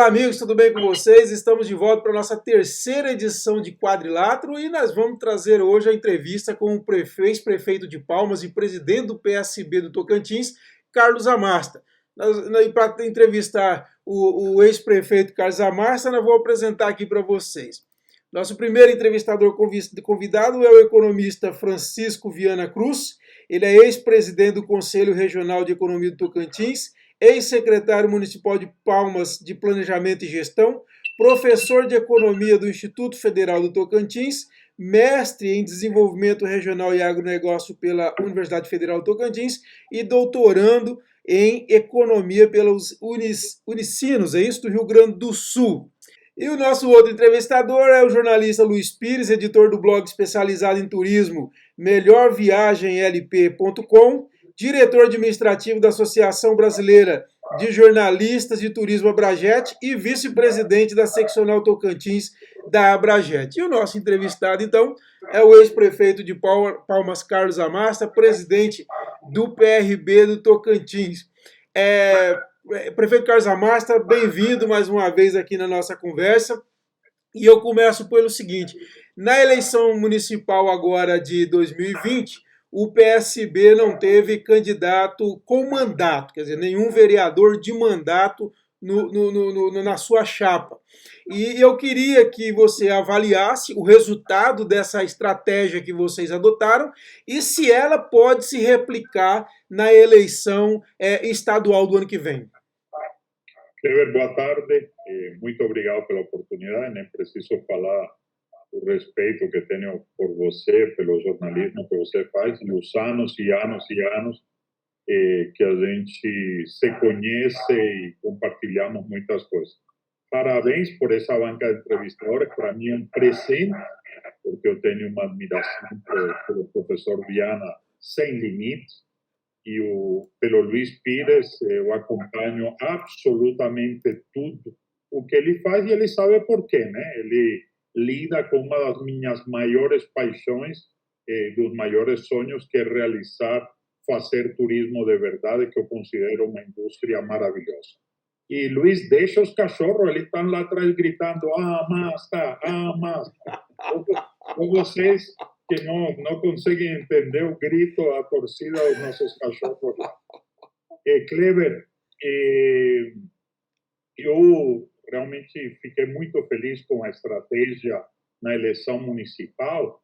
Olá, amigos, tudo bem com vocês? Estamos de volta para a nossa terceira edição de Quadrilátero e nós vamos trazer hoje a entrevista com o ex-prefeito de Palmas e presidente do PSB do Tocantins, Carlos Amasta. Para entrevistar o ex-prefeito Carlos Amasta, nós vamos apresentar aqui para vocês. Nosso primeiro entrevistador convidado é o economista Francisco Viana Cruz. Ele é ex-presidente do Conselho Regional de Economia do Tocantins, ex-secretário municipal de Palmas de Planejamento e Gestão, professor de Economia do Instituto Federal do Tocantins, mestre em Desenvolvimento Regional e Agronegócio pela Universidade Federal do Tocantins e doutorando em Economia pelos Unicinos, é isso, do Rio Grande do Sul. E o nosso outro entrevistador é o jornalista Luiz Pires, editor do blog especializado em turismo melhorviagemlp.com, diretor administrativo da Associação Brasileira de Jornalistas de Turismo Abrajet e vice-presidente da Seccional Tocantins da Abrajet. E o nosso entrevistado, então, é o ex-prefeito de Palmas, Carlos Amasta, presidente do PRB do Tocantins. Prefeito Carlos Amasta, bem-vindo mais uma vez aqui na nossa conversa. E eu começo pelo seguinte: na eleição municipal agora de 2020, o PSB não teve candidato com mandato, quer dizer, nenhum vereador de mandato na sua chapa. E eu queria que você avaliasse o resultado dessa estratégia que vocês adotaram e se ela pode se replicar na eleição estadual do ano que vem. Cleber, boa tarde. Muito obrigado pela oportunidade. Nem preciso falar o respeito que tenho por você, pelo jornalismo que você faz, e os anos e anos e anos que a gente se conhece e compartilhamos muitas coisas. Parabéns por essa banca de entrevistadores. Para mim é um presente, porque eu tenho uma admiração pelo professor Viana sem limites. E pelo Luiz Pires, eu acompanho absolutamente tudo o que ele faz e ele sabe por quê, né? Ele lida com uma das minhas maiores paixões, dos maiores sonhos, que é fazer turismo de verdade, que eu considero uma indústria maravilhosa. E Luiz, deixa os cachorros, eles estão lá atrás gritando, Amasta, Amasta. Ou vocês que não conseguem entender o grito, a torcida dos nossos cachorros lá. Kleber, eu realmente fiquei muito feliz com a estratégia na eleição municipal,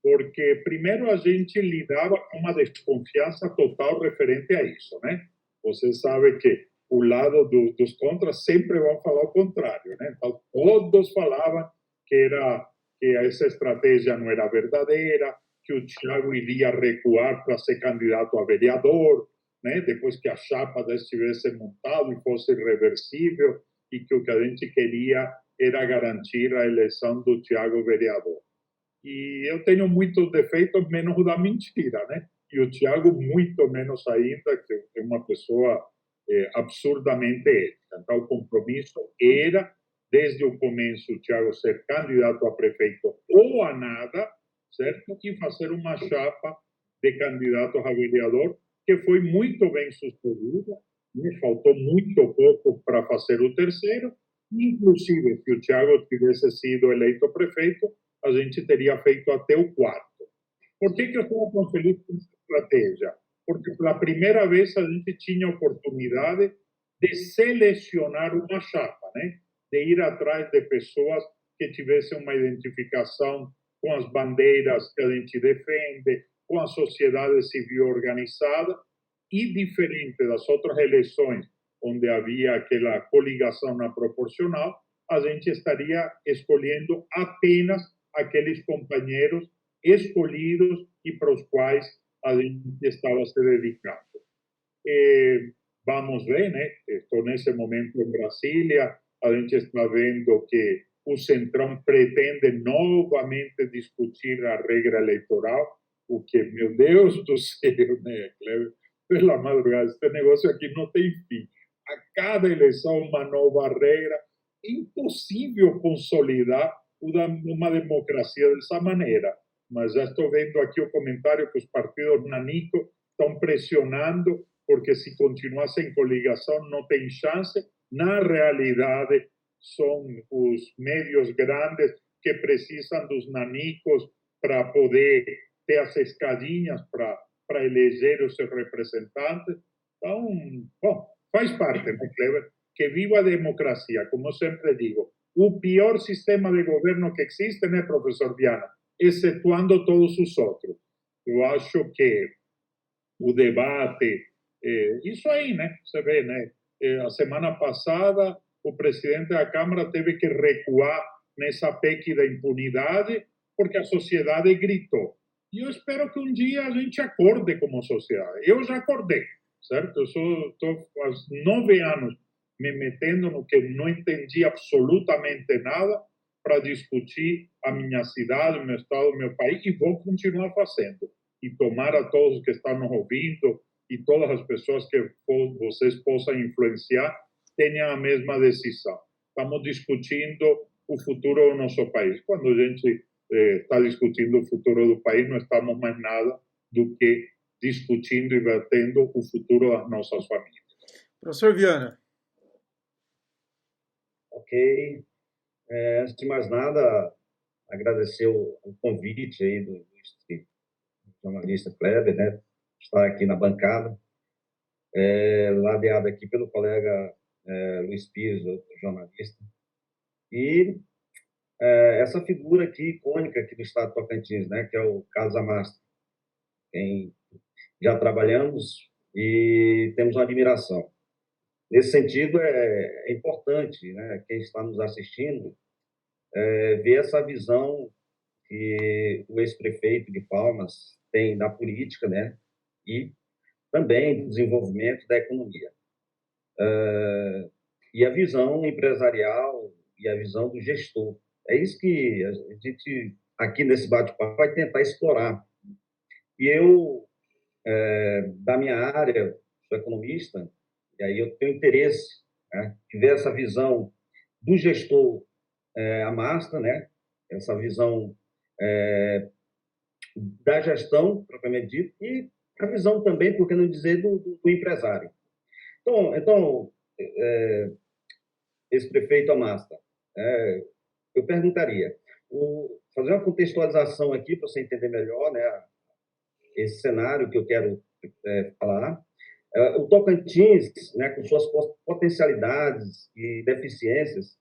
porque primeiro a gente lidava com uma desconfiança total referente a isso, né? Você sabe que o lado dos contras sempre vão falar o contrário, né? Então, todos falavam que essa estratégia não era verdadeira, que o Thiago iria recuar para ser candidato a vereador, né? Depois que a chapa estivesse montada e fosse irreversível, e que o que a gente queria era garantir a eleição do Thiago vereador. E eu tenho muitos defeitos, menos o da mentira, né? E o Thiago muito menos ainda, que é uma pessoa absurdamente ética. Então, o compromisso era, desde o começo, o Thiago ser candidato a prefeito ou a nada, certo? E fazer uma chapa de candidatos a vereador, que foi muito bem sucedida. Me faltou muito pouco para fazer o terceiro. Inclusive, se o Thiago tivesse sido eleito prefeito, a gente teria feito até o quarto. Por que eu estou tão feliz com essa estratégia? Porque pela primeira vez a gente tinha a oportunidade de selecionar uma chapa, né? De ir atrás de pessoas que tivessem uma identificação com as bandeiras que a gente defende, com a sociedade civil organizada, e diferente das outras eleições, onde havia aquela coligação na proporcional, a gente estaria escolhendo apenas aqueles companheiros escolhidos e para os quais a gente estava se dedicando. Vamos ver, né? Estou nesse momento em Brasília, a gente está vendo que o Centrão pretende novamente discutir a regra eleitoral, o que, meu Deus do céu, né, Cleber? Pela madrugada, este negócio aqui não tem fim. A cada eleição, uma nova regra. Impossível consolidar uma democracia dessa maneira. Mas já estou vendo aqui o comentário que os partidos nanicos estão pressionando, porque se continuar sem coligação não tem chance. na realidade, são os médios grandes que precisam dos nanicos para poder ter as escadinhas para eleger os seus representantes. Então, bom, faz parte, né, Cleber? Que viva a democracia, como eu sempre digo. O pior sistema de governo que existe, né, professor Viana? Excetuando todos os outros. Eu acho que o debate, isso aí, né? Você vê, né? A semana passada, o presidente da Câmara teve que recuar nessa PEC da impunidade porque a sociedade gritou. E eu espero que um dia a gente acorde como sociedade. Eu já acordei, certo? Eu estou há 9 anos me metendo no que não entendi absolutamente nada para discutir a minha cidade, o meu estado, o meu país, e vou continuar fazendo. E tomara a todos que estão nos ouvindo e todas as pessoas que vocês possam influenciar tenham a mesma decisão. Estamos discutindo o futuro do nosso país. Quando a gente está discutindo o futuro do país, não estamos mais nada do que discutindo e batendo o futuro das nossas famílias. Professor Viana. Ok. Antes de mais nada, agradecer o convite aí do jornalista Kleber, né, estar aqui na bancada, ladeado aqui pelo colega Luiz Pires, outro jornalista. E essa figura aqui, icônica aqui do estado de Tocantins, né, que é o Carlos Amastro, quem já trabalhamos e temos uma admiração. Nesse sentido, é importante, né, quem está nos assistindo, ver essa visão que o ex-prefeito de Palmas tem da política, né, e também do desenvolvimento da economia. E a visão empresarial e a visão do gestor. É isso que a gente, aqui nesse bate-papo, vai tentar explorar. E eu, da minha área, sou economista, e aí eu tenho interesse, né, de ver essa visão do gestor Amasta, né, essa visão da gestão, propriamente dito, e a visão também, por que não dizer, do empresário. Então esse prefeito Amasta, eu perguntaria, fazer uma contextualização aqui para você entender melhor, né, esse cenário que eu quero falar. O Tocantins, né, com suas potencialidades e deficiências,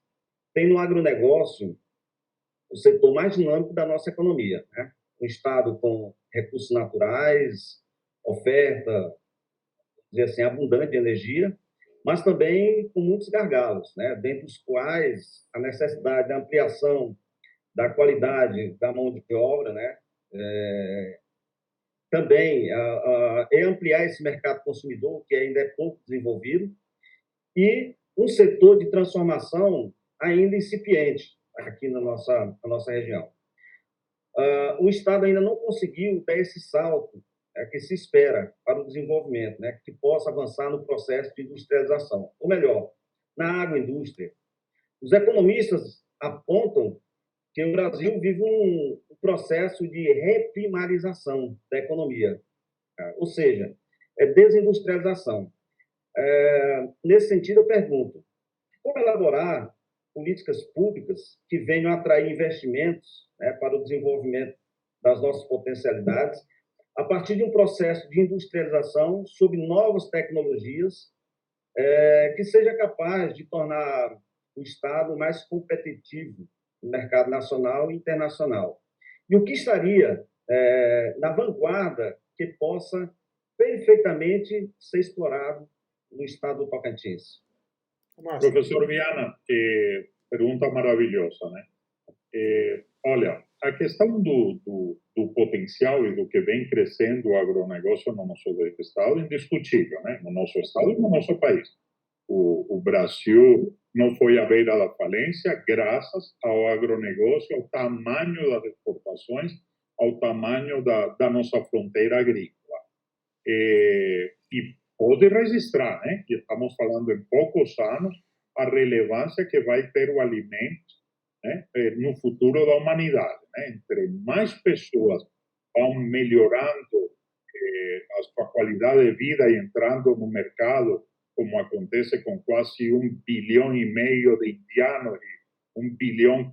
tem no agronegócio o setor mais dinâmico da nossa economia, né? Um estado com recursos naturais, oferta, dizer assim, abundante de energia, mas também com muitos gargalos, né? Dentre os quais a necessidade da ampliação da qualidade da mão de obra, né? Também ampliar esse mercado consumidor, que ainda é pouco desenvolvido, e um setor de transformação ainda incipiente aqui na nossa região. O Estado ainda não conseguiu dar esse salto que se espera para o desenvolvimento, né, que possa avançar no processo de industrialização. Ou melhor, na agroindústria. Os economistas apontam que o Brasil vive um processo de reprimarização da economia, ou seja, desindustrialização. Nesse sentido, eu pergunto, como elaborar políticas públicas que venham atrair investimentos, né, para o desenvolvimento das nossas potencialidades, a partir de um processo de industrialização sob novas tecnologias, que seja capaz de tornar o Estado mais competitivo no mercado nacional e internacional. E o que estaria na vanguarda que possa perfeitamente ser explorado no estado do Tocantins? Professor Viana, pergunta maravilhosa, né? Olha, a questão do potencial e do que vem crescendo o agronegócio no nosso estado é indiscutível, né? No nosso estado e no nosso país. O Brasil não foi à beira da falência graças ao agronegócio, ao tamanho das exportações, ao tamanho da nossa fronteira agrícola. E pode registrar, né, que estamos falando em poucos anos, a relevância que vai ter o alimento, né, no futuro da humanidade. Né? Entre mais pessoas vão melhorando a sua qualidade de vida e entrando no mercado como acontece com quase 1,5 bilhão de indianos e 1,4 bilhão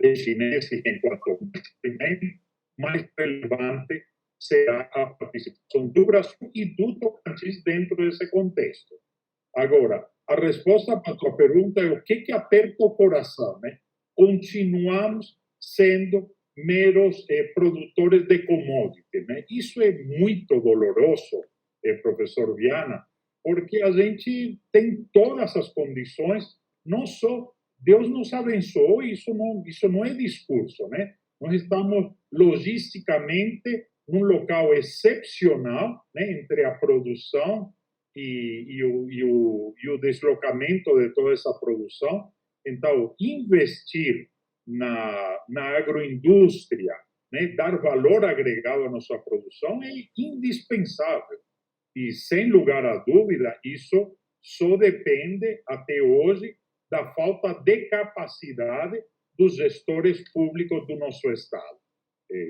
de chineses, enquanto mais relevante será a participação do Brasil e do Tocantins dentro desse contexto. Agora, a resposta para a tua pergunta é o que aperta o coração, né? Continuamos sendo meros produtores de commodity, né? Isso é muito doloroso, professor Viana, porque a gente tem todas as condições, não só Deus nos abençoou, isso não é discurso, né? Nós estamos logisticamente num local excepcional, né, entre a produção e o deslocamento de toda essa produção. Então, investir na agroindústria, né, dar valor agregado à nossa produção é indispensável. E, sem lugar a dúvida, isso só depende, até hoje, da falta de capacidade dos gestores públicos do nosso Estado.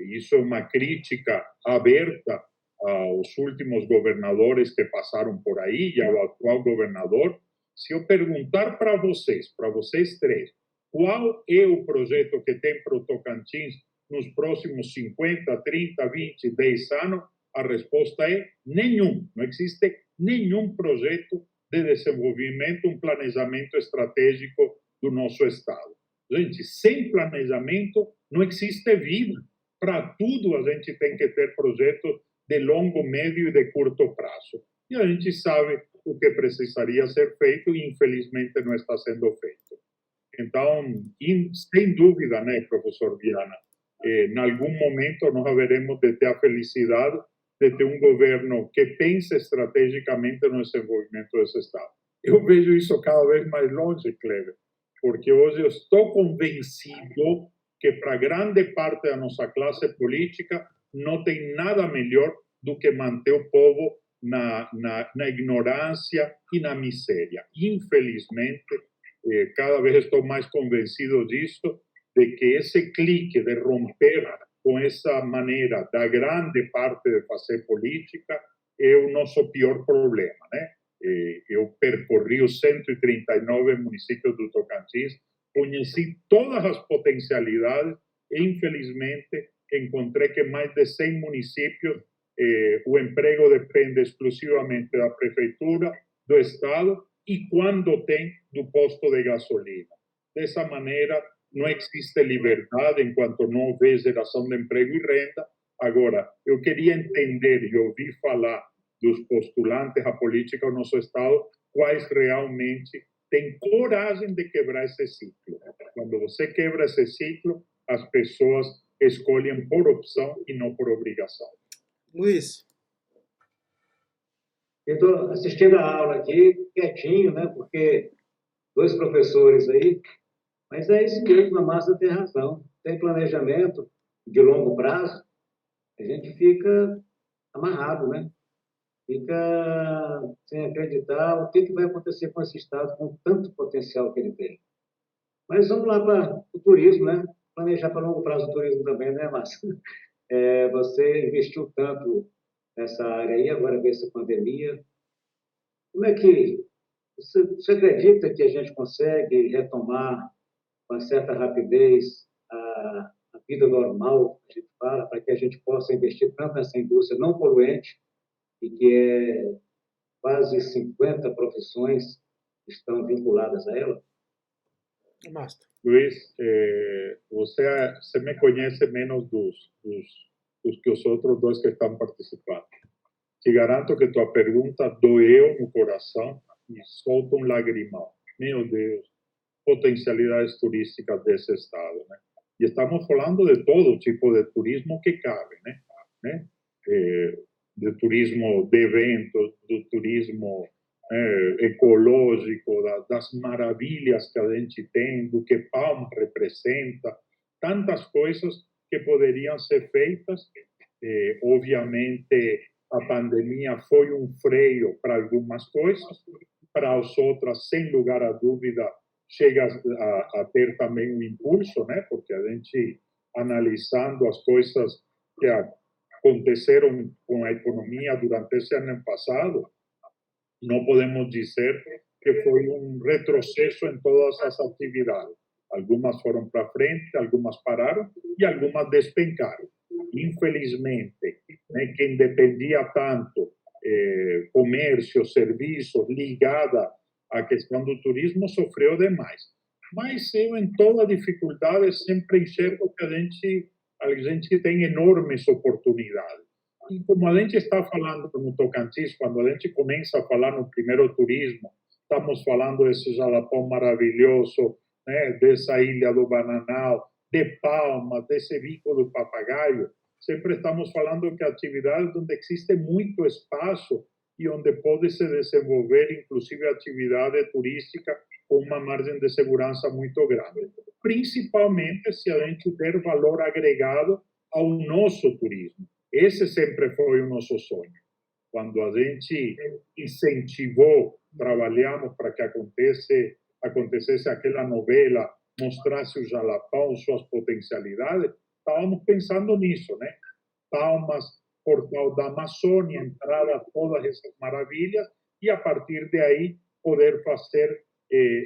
Isso é uma crítica aberta aos últimos governadores que passaram por aí e ao atual governador. Se eu perguntar para vocês três, qual é o projeto que tem para o Tocantins nos próximos 50, 30, 20, 10 anos, a resposta é nenhum. Não existe nenhum projeto de desenvolvimento, um planejamento estratégico do nosso Estado. Gente, sem planejamento não existe vida. Para tudo a gente tem que ter projetos de longo, médio e de curto prazo. E a gente sabe o que precisaria ser feito e, infelizmente, não está sendo feito. Então, sem dúvida, né, professor Viana, em algum momento nós haveremos de ter a felicidade de ter um governo que pense estrategicamente no desenvolvimento desse Estado. Eu vejo isso cada vez mais longe, Kleber, porque hoje eu estou convencido que para grande parte da nossa classe política não tem nada melhor do que manter o povo na ignorância e na miséria. Infelizmente, cada vez estou mais convencido disso, de que esse clique de romper com essa maneira da grande parte de fazer política é o nosso pior problema, né? Eu percorri os 139 municípios do Tocantins, conheci todas as potencialidades e, infelizmente, encontrei que mais de 100 municípios o emprego depende exclusivamente da prefeitura, do Estado e, quando tem, do posto de gasolina. Dessa maneira, não existe liberdade enquanto não houver geração de emprego e renda. Agora, eu queria entender e ouvir falar dos postulantes à política do nosso Estado, quais realmente têm coragem de quebrar esse ciclo. Quando você quebra esse ciclo, as pessoas escolhem por opção e não por obrigação. Luiz. Eu estou assistindo a aula aqui, quietinho, né? Porque dois professores aí, mas é isso mesmo, a Márcia tem razão. Tem planejamento de longo prazo, a gente fica amarrado, né? Fica sem acreditar o que vai acontecer com esse Estado, com tanto potencial que ele tem. Mas vamos lá para o turismo, né? Planejar para longo prazo o turismo também, né, Márcia? Você investiu tanto nessa área aí, agora vê essa pandemia. Como é que você acredita que a gente consegue retomar com certa rapidez a vida normal, a gente fala, para que a gente possa investir tanto nessa indústria não poluente e que é quase 50 profissões estão vinculadas a ela? Basta. Luiz, você me conhece menos dos que os outros dois que estão participando. Te garanto que tua pergunta doeu no coração e solta um lagrimal. Meu Deus, potencialidades turísticas desse estado, né? E estamos falando de todo tipo de turismo que cabe, né? De turismo de eventos, do turismo ecológico, das maravilhas que a gente tem, do que Palma representa, tantas coisas que poderiam ser feitas. Obviamente, a pandemia foi um freio para algumas coisas, para as outras, sem lugar a dúvida, chega a ter também um impulso, né? Porque a gente, analisando as coisas que aconteceram com a economia durante esse ano passado, não podemos dizer que foi um retrocesso em todas as atividades. Algumas foram para frente, algumas pararam e algumas despencaram. Infelizmente, né, quem dependia tanto, comércio, serviços, ligada à questão do turismo, sofreu demais. Mas eu, em toda dificuldade, sempre enxergo que a gente tem enormes oportunidades. E como a gente está falando no Tocantins, quando a gente começa a falar no primeiro turismo, estamos falando desse Jalapão maravilhoso, né, dessa ilha do Bananal, de Palmas, desse bico do Papagaio. Sempre estamos falando que atividades onde existe muito espaço e onde pode se desenvolver, inclusive, atividade turística com uma margem de segurança muito grande. Principalmente se a gente der valor agregado ao nosso turismo. Esse sempre foi o nosso sonho. Quando a gente incentivou, trabalhamos para que acontecesse aquela novela, mostrasse o Jalapão, suas potencialidades, estávamos pensando nisso, né? Palmas, Portal da Amazônia, entrada a todas essas maravilhas, e a partir de aí poder fazer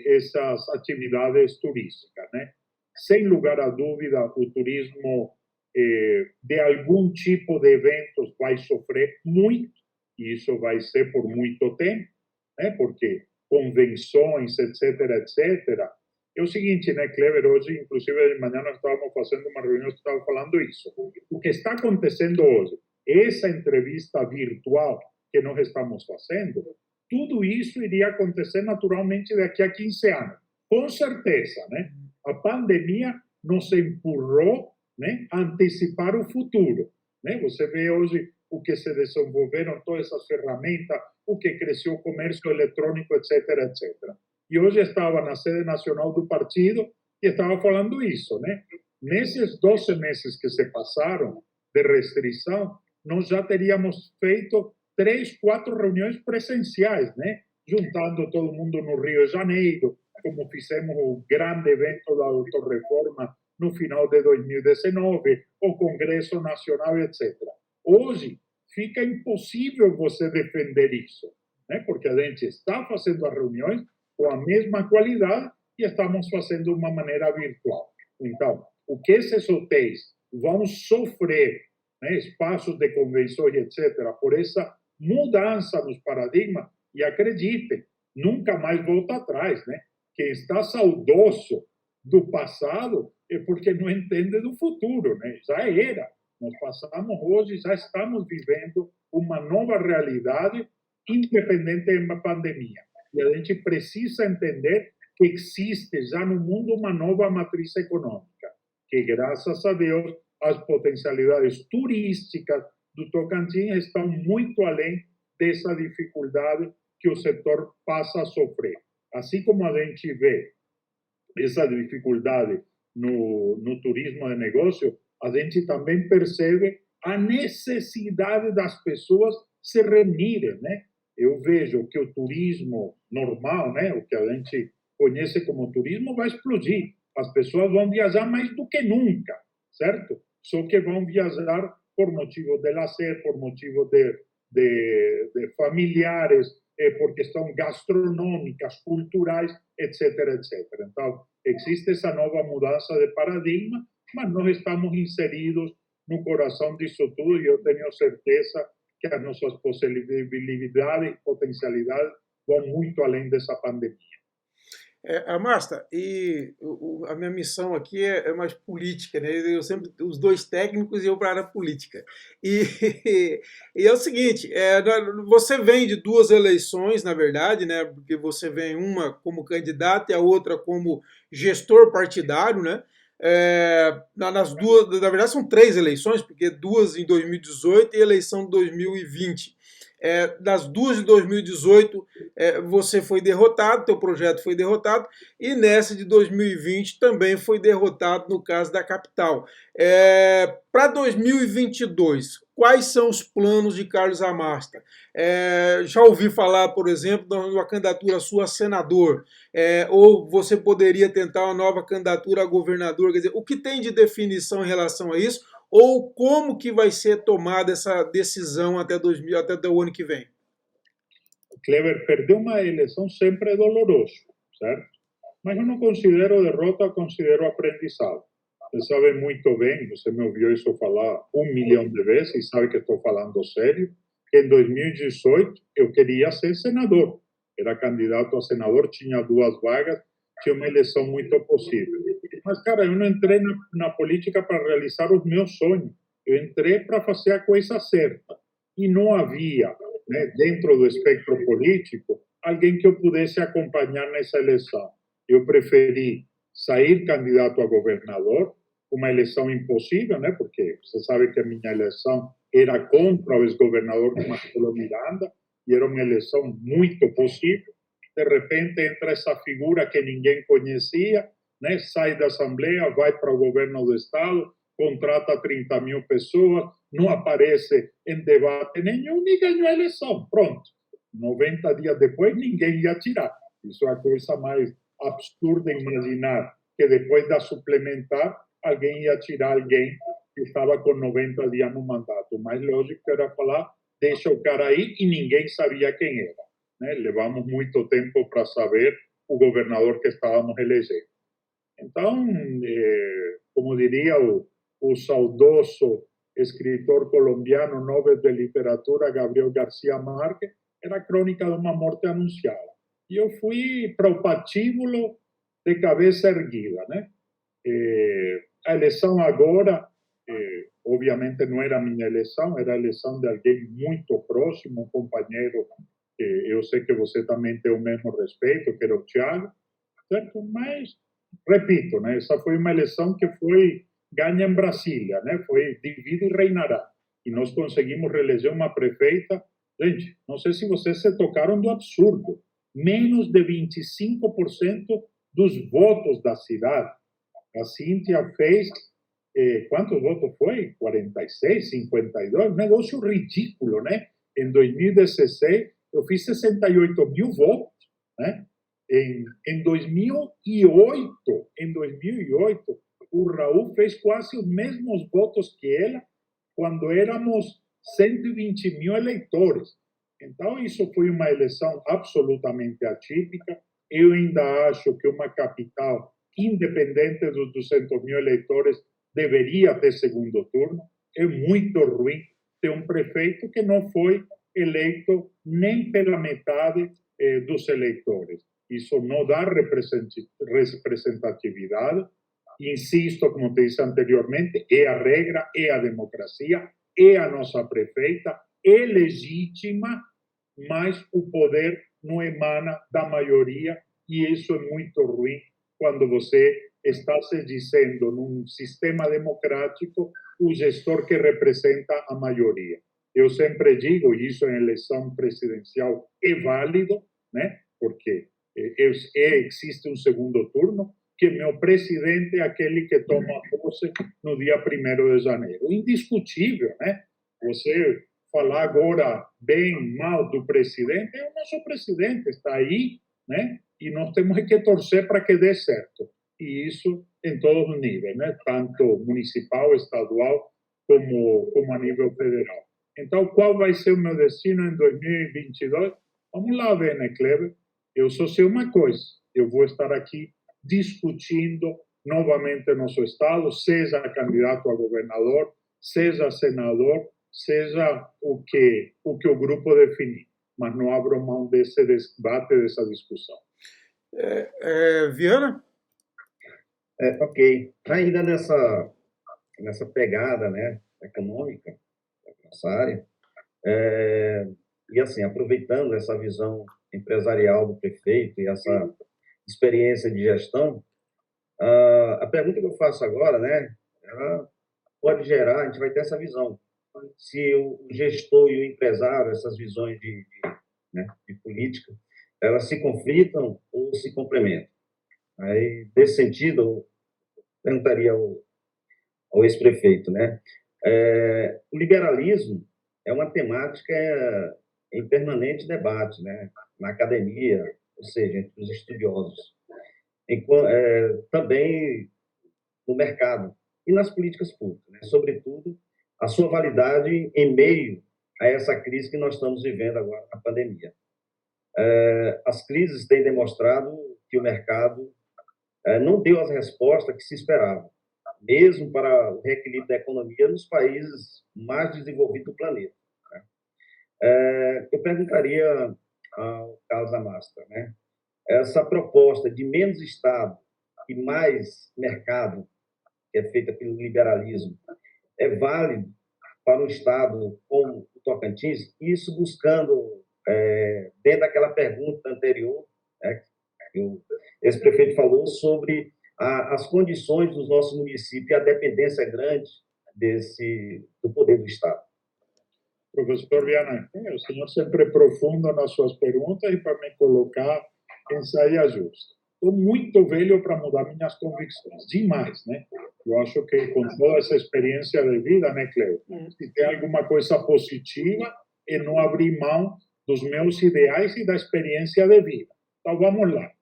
essas atividades turísticas, né? Sem lugar a dúvida, o turismo de algum tipo de eventos vai sofrer muito, e isso vai ser por muito tempo, né? Porque convenções, etc., etc. É o seguinte, né, Cleber? Hoje, inclusive, de manhã nós estávamos fazendo uma reunião que estava falando isso. O que está acontecendo hoje, essa entrevista virtual que nós estamos fazendo, tudo isso iria acontecer naturalmente daqui a 15 anos. Com certeza, né? A pandemia nos empurrou, né, a antecipar o futuro, né? Você vê hoje o que se desenvolveram todas essas ferramentas, o que cresceu o comércio eletrônico, etc., etc. E hoje estava na sede nacional do partido e estava falando isso, né? Nesses 12 meses que se passaram de restrição, nós já teríamos feito 3, 4 reuniões presenciais, né? Juntando todo mundo no Rio de Janeiro, como fizemos o grande evento da Autorreforma no final de 2019, o Congresso Nacional, etc. Hoje, fica impossível você defender isso, né? Porque a gente está fazendo as reuniões com a mesma qualidade e estamos fazendo de uma maneira virtual. Então, o que esses hotéis vão sofrer, né, espaços de convenções, etc., por essa mudança nos paradigmas, e acreditem, nunca mais volta atrás, né? Quem está saudoso do passado é porque não entende do futuro, né? Já era. Nós passamos hoje, já estamos vivendo uma nova realidade, independente da pandemia. E a gente precisa entender que existe já no mundo uma nova matriz econômica, que, graças a Deus, as potencialidades turísticas do Tocantins estão muito além dessa dificuldade que o setor passa a sofrer. Assim como a gente vê essa dificuldade no turismo de negócio, a gente também percebe a necessidade das pessoas se reunirem, né? Eu vejo que o turismo normal, né, o que a gente conhece como turismo, vai explodir. As pessoas vão viajar mais do que nunca, certo? Só que vão viajar por motivo de lazer, por motivo de familiares, por questões gastronômicas, culturais, etc., etc. Então, existe essa nova mudança de paradigma, mas nós estamos inseridos no coração disso tudo e eu tenho certeza que as nossas possibilidades e potencialidades vão muito além dessa pandemia. Amasta, e a minha missão aqui é mais política, né? Eu sempre, os dois técnicos e eu para a área política. E é o seguinte, você vem de 2 eleições, na verdade, né? Porque você vem uma como candidato e a outra como gestor partidário, né? Nas duas, na verdade são 3 eleições, porque 2 em 2018 e eleição de 2020. Das 2 de 2018 você foi derrotado, teu projeto foi derrotado, e nessa de 2020 também foi derrotado no caso da capital. Para 2022, quais são os planos de Carlos Amasta? Já ouvi falar, por exemplo, de uma candidatura sua a senador, ou você poderia tentar uma nova candidatura a governador, quer dizer, o que tem de definição em relação a isso? Ou como que vai ser tomada essa decisão até o ano que vem? Kleber, perder uma eleição sempre é doloroso, certo? Mas eu não considero derrota, eu considero aprendizado. Você sabe muito bem, você me ouviu isso falar 1 milhão de vezes e sabe que estou falando sério, que em 2018 eu queria ser senador. Era candidato a senador, tinha 2 vagas, tinha uma eleição muito possível. Mas, cara, eu não entrei na política para realizar os meus sonhos. Eu entrei para fazer a coisa certa. E não havia, né, dentro do espectro político, alguém que eu pudesse acompanhar nessa eleição. Eu preferi sair candidato a governador, uma eleição impossível, né, porque você sabe que a minha eleição era contra o ex-governador Marcelo Miranda, e era uma eleição muito possível. De repente entra essa figura que ninguém conhecia, né, sai da Assembleia, vai para o governo do Estado, contrata 30 mil pessoas, não aparece em debate nenhum e ganhou a eleição. Pronto. 90 dias depois, ninguém ia tirar. Isso é a coisa mais absurda imaginar que depois da suplementar, alguém ia tirar alguém que estava com 90 dias no mandato. O mais lógico era falar, deixa o cara aí, e ninguém sabia quem era. Né? Levamos muito tempo para saber o governador que estávamos elegendo. Então, como diria o saudoso escritor colombiano Nobel de Literatura, Gabriel García Márquez, era a crônica de uma morte anunciada. E eu fui para o patíbulo de cabeça erguida, né? A eleição agora, obviamente não era a minha eleição, era a eleição de alguém muito próximo, um companheiro, eu sei que você também tem o mesmo respeito, que era o Thiago, certo? Mas, repito, né, essa foi uma eleição que foi ganha em Brasília, né? Foi divide e reinará. E nós conseguimos reeleger uma prefeita. Gente, não sei se vocês se tocaram do absurdo. Menos de 25% dos votos da cidade. A Cíntia fez, quantos votos foi? 46, 52, um negócio ridículo, né? Em 2016, eu fiz 68 mil votos, né? Em 2008, o Raul fez quase os mesmos votos que ela, quando éramos 120 mil eleitores. Então, isso foi uma eleição absolutamente atípica. Eu ainda acho que uma capital, independente dos 200 mil eleitores, deveria ter segundo turno. É muito ruim ter um prefeito que não foi eleito nem pela metade dos eleitores. Isso não dá representatividade. Insisto, como te disse anteriormente, é a regra, é a democracia, é a nossa prefeita, é legítima, mas o poder não emana da maioria, e isso é muito ruim quando você está se dizendo, num sistema democrático, o gestor que representa a maioria. Eu sempre digo, e isso em eleição presidencial é válido, né? Porque existe um segundo turno, que meu presidente é aquele que toma posse no dia 1º de janeiro. Indiscutível, né? Você falar agora bem, mal do presidente, é o nosso presidente, está aí, né? E nós temos que torcer para que dê certo. E isso em todos os níveis, né? Tanto municipal, estadual, como a nível federal. Então, qual vai ser o meu destino em 2022? Vamos lá ver, né, Kleber? Eu só sei uma coisa, eu vou estar aqui discutindo novamente nosso Estado, seja candidato a governador, seja senador, seja o que o grupo definir. Mas não abro mão desse debate, dessa discussão. Viana? Ok. Ainda nessa pegada, né, econômica da nossa área, e assim, aproveitando essa visão empresarial do prefeito e essa experiência de gestão, a pergunta que eu faço agora, né, ela pode gerar, a gente vai ter essa visão. Se o gestor e o empresário, essas visões de política, elas se conflitam ou se complementam. Aí, nesse sentido, eu perguntaria ao ex-prefeito, né? O liberalismo é uma temática em permanente debate, né? Na academia, ou seja, entre os estudiosos. Também no mercado e nas políticas públicas, né? Sobretudo, a sua validade em meio a essa crise que nós estamos vivendo agora, a pandemia. as crises têm demonstrado que o mercado não deu as respostas que se esperava, mesmo para o reequilíbrio da economia nos países mais desenvolvidos do planeta. Eu perguntaria ao Carlos Amastro, né? Essa proposta de menos Estado e mais mercado, que é feita pelo liberalismo, é válido para um Estado como o Tocantins? Isso buscando, dentro daquela pergunta anterior, né, que o ex-prefeito falou sobre as condições dos nossos municípios e a dependência grande do poder do Estado. Professor Viana, o senhor sempre é profundo nas suas perguntas e para me colocar em saia justa. Estou muito velho para mudar minhas convicções, demais, né? Eu acho que com toda essa experiência de vida, né, Cleo, se tem alguma coisa positiva é não abrir mão dos meus ideais e da experiência de vida. Então, vamos lá.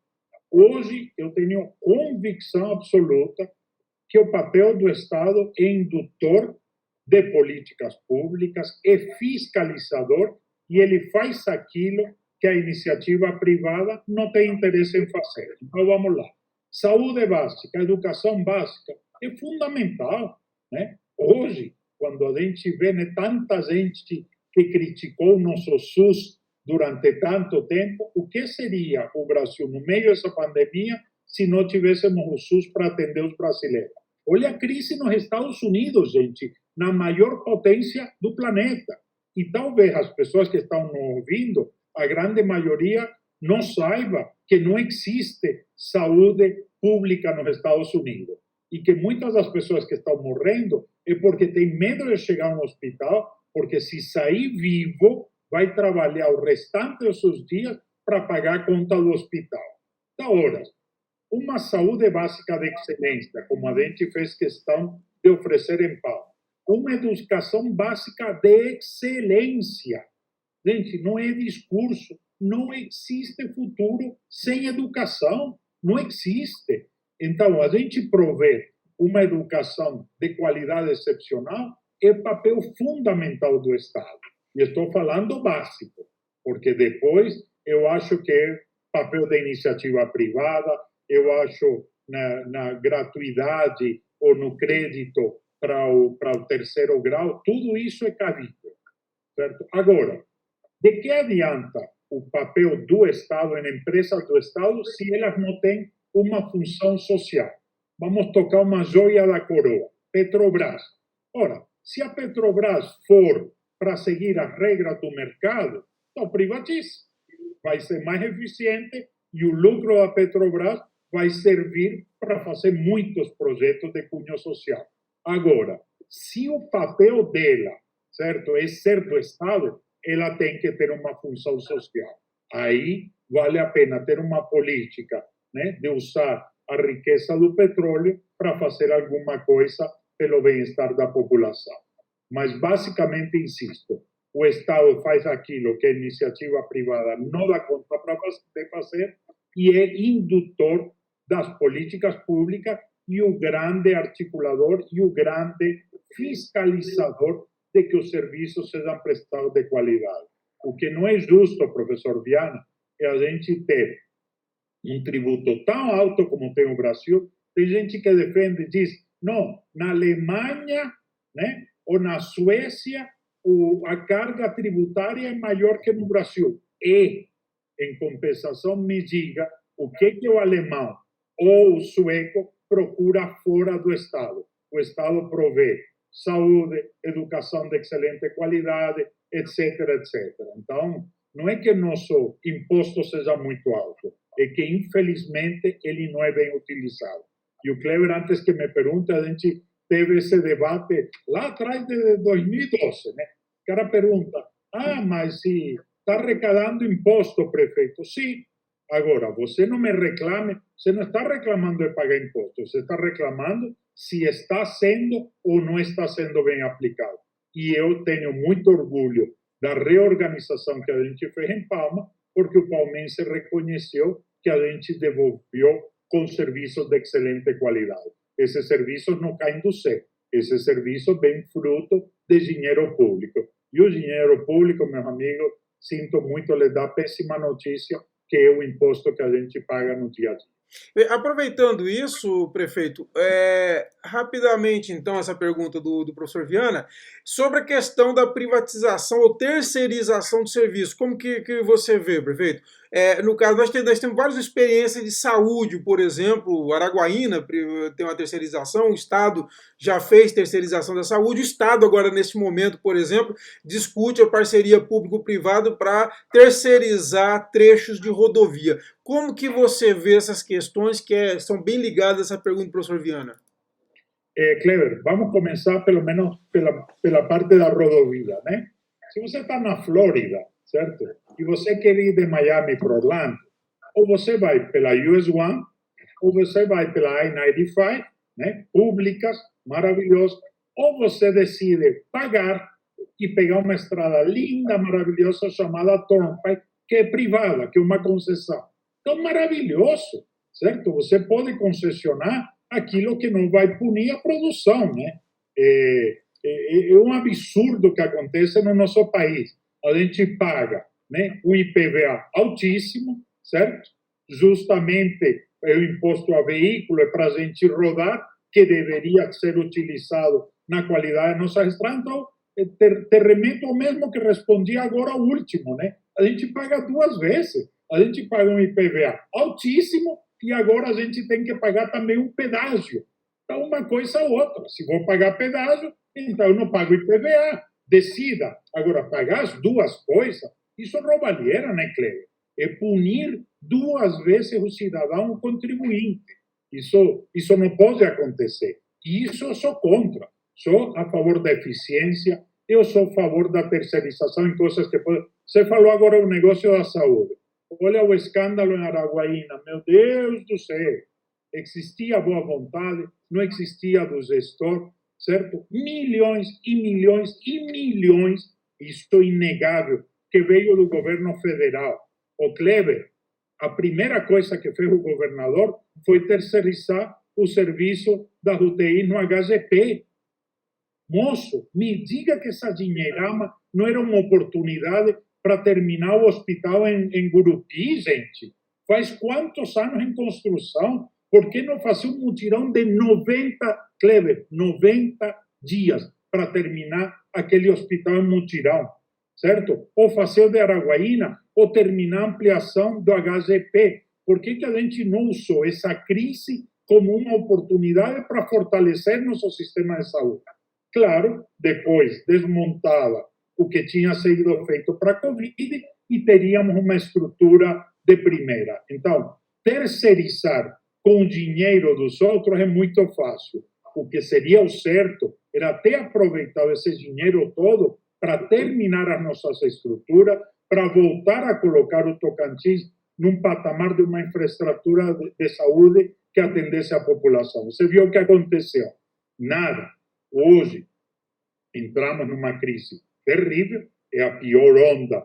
Hoje, eu tenho convicção absoluta que o papel do Estado é indutor de políticas públicas, é fiscalizador e ele faz aquilo que a iniciativa privada não tem interesse em fazer. Então, vamos lá. Saúde básica, educação básica é fundamental, né? Hoje, quando a gente vê, né, tanta gente que criticou o nosso SUS durante tanto tempo, o que seria o Brasil no meio dessa pandemia se não tivéssemos o SUS para atender os brasileiros? Olha a crise nos Estados Unidos, gente, na maior potência do planeta. E talvez as pessoas que estão nos ouvindo, a grande maioria não saiba que não existe saúde pública nos Estados Unidos. E que muitas das pessoas que estão morrendo é porque têm medo de chegar no hospital, porque se sair vivo, vai trabalhar o restante dos seus dias para pagar a conta do hospital. Da hora, uma saúde básica de excelência, como a gente fez questão de oferecer em Palma. Uma educação básica de excelência. Gente, não é discurso. Não existe futuro sem educação. Não existe. Então, a gente prover uma educação de qualidade excepcional é papel fundamental do Estado. E estou falando básico, porque depois eu acho que é papel da iniciativa privada, eu acho na gratuidade ou no crédito para o terceiro grau, tudo isso é cabível, certo? Agora, de que adianta o papel do Estado em empresas do Estado se elas não têm uma função social? Vamos tocar uma joia da coroa, Petrobras. Ora, se a Petrobras for para seguir as regras do mercado, então privatize. Vai ser mais eficiente e o lucro da Petrobras vai servir para fazer muitos projetos de cunho social. Agora, se o papel dela, certo, é ser do Estado, ela tem que ter uma função social. Aí vale a pena ter uma política, né, de usar a riqueza do petróleo para fazer alguma coisa pelo bem-estar da população. Mas, basicamente, insisto, o Estado faz aquilo que a iniciativa privada não dá conta de fazer e é indutor das políticas públicas e o grande articulador e o grande fiscalizador de que os serviços sejam prestados de qualidade. O que não é justo, professor Viana, é a gente ter um tributo tão alto como tem o Brasil. Tem gente que defende e diz, não, na Alemanha, né, ou na Suécia, a carga tributária é maior que no Brasil. E, em compensação, me diga o que o alemão ou o sueco procura fora do Estado. O Estado provê saúde, educação de excelente qualidade, etc, etc. Então, não é que nosso imposto seja muito alto, é que, infelizmente, ele não é bem utilizado. E o Cleber, antes que me pergunte, a gente teve esse debate lá atrás de 2012, né? O cara pergunta, mas se está arrecadando imposto, prefeito. Sim. Agora, você não me reclame, você não está reclamando de pagar imposto, você está reclamando se está sendo ou não está sendo bem aplicado. E eu tenho muito orgulho da reorganização que a gente fez em Palma, porque o palmense reconheceu que a gente devolveu com serviços de excelente qualidade. Esses serviços não caem do céu, esses serviços vêm fruto de dinheiro público. E o dinheiro público, meus amigos, sinto muito lhe dar péssima notícia, que é o imposto que a gente paga no dia a dia. Aproveitando isso, prefeito, rapidamente, então, essa pergunta do professor Viana, sobre a questão da privatização ou terceirização do serviço, como que você vê, prefeito? No caso, nós temos várias experiências de saúde, por exemplo, Araguaína tem uma terceirização, o Estado já fez terceirização da saúde, o Estado agora, nesse momento, por exemplo, discute a parceria público-privado para terceirizar trechos de rodovia. Como que você vê essas questões que são bem ligadas a essa pergunta do professor Viana? Cleber, vamos começar pelo menos pela parte da rodovia, né? Se você está na Flórida, certo? E você quer ir de Miami para Orlando, ou você vai pela US One, ou você vai pela I-95, né? Públicas, maravilhosas, ou você decide pagar e pegar uma estrada linda, maravilhosa, chamada Turnpike, que é privada, que é uma concessão. Então, maravilhoso, certo? Você pode concessionar aquilo que não vai punir a produção, né? É um absurdo que acontece no nosso país. A gente paga, né, um IPVA altíssimo, certo? Justamente o imposto a veículo é para a gente rodar, que deveria ser utilizado na qualidade da nossa estrada. Então, te remeto ao mesmo que respondi agora ao último, né? A gente paga duas vezes. A gente paga um IPVA altíssimo e agora a gente tem que pagar também um pedágio. Então, uma coisa ou outra. Se vou pagar pedágio, então eu não pago IPVA. Decida. Agora, pagar as duas coisas, isso é roubalheira, né, Cleber? É punir duas vezes o cidadão, o contribuinte. Isso não pode acontecer. E isso eu sou contra. Sou a favor da eficiência, eu sou a favor da terceirização em coisas que podem... Você falou agora o negócio da saúde. Olha o escândalo em Araguaína. Meu Deus do céu. Existia boa vontade, não existia do gestor, certo? Milhões e milhões e milhões, isso é inegável, que veio do governo federal. O Kleber, a primeira coisa que fez o governador foi terceirizar o serviço da UTI no HGP. Moço, me diga que essa dinheirama não era uma oportunidade para terminar o hospital em Gurupi, gente? Faz quantos anos em construção? Por que não fazer um mutirão de 90, Kleber, 90 dias para terminar aquele hospital em mutirão, certo? Ou fazer o de Araguaína, ou terminar a ampliação do HGP. Por que a gente não usou essa crise como uma oportunidade para fortalecer nosso sistema de saúde? Claro, depois desmontava o que tinha sido feito para a Covid e teríamos uma estrutura de primeira. Então, terceirizar com o dinheiro dos outros é muito fácil. O que seria o certo era ter aproveitado esse dinheiro todo para terminar as nossas estruturas, para voltar a colocar o Tocantins num patamar de uma infraestrutura de saúde que atendesse a população. Você viu o que aconteceu? Nada. Hoje, entramos numa crise terrível, é a pior onda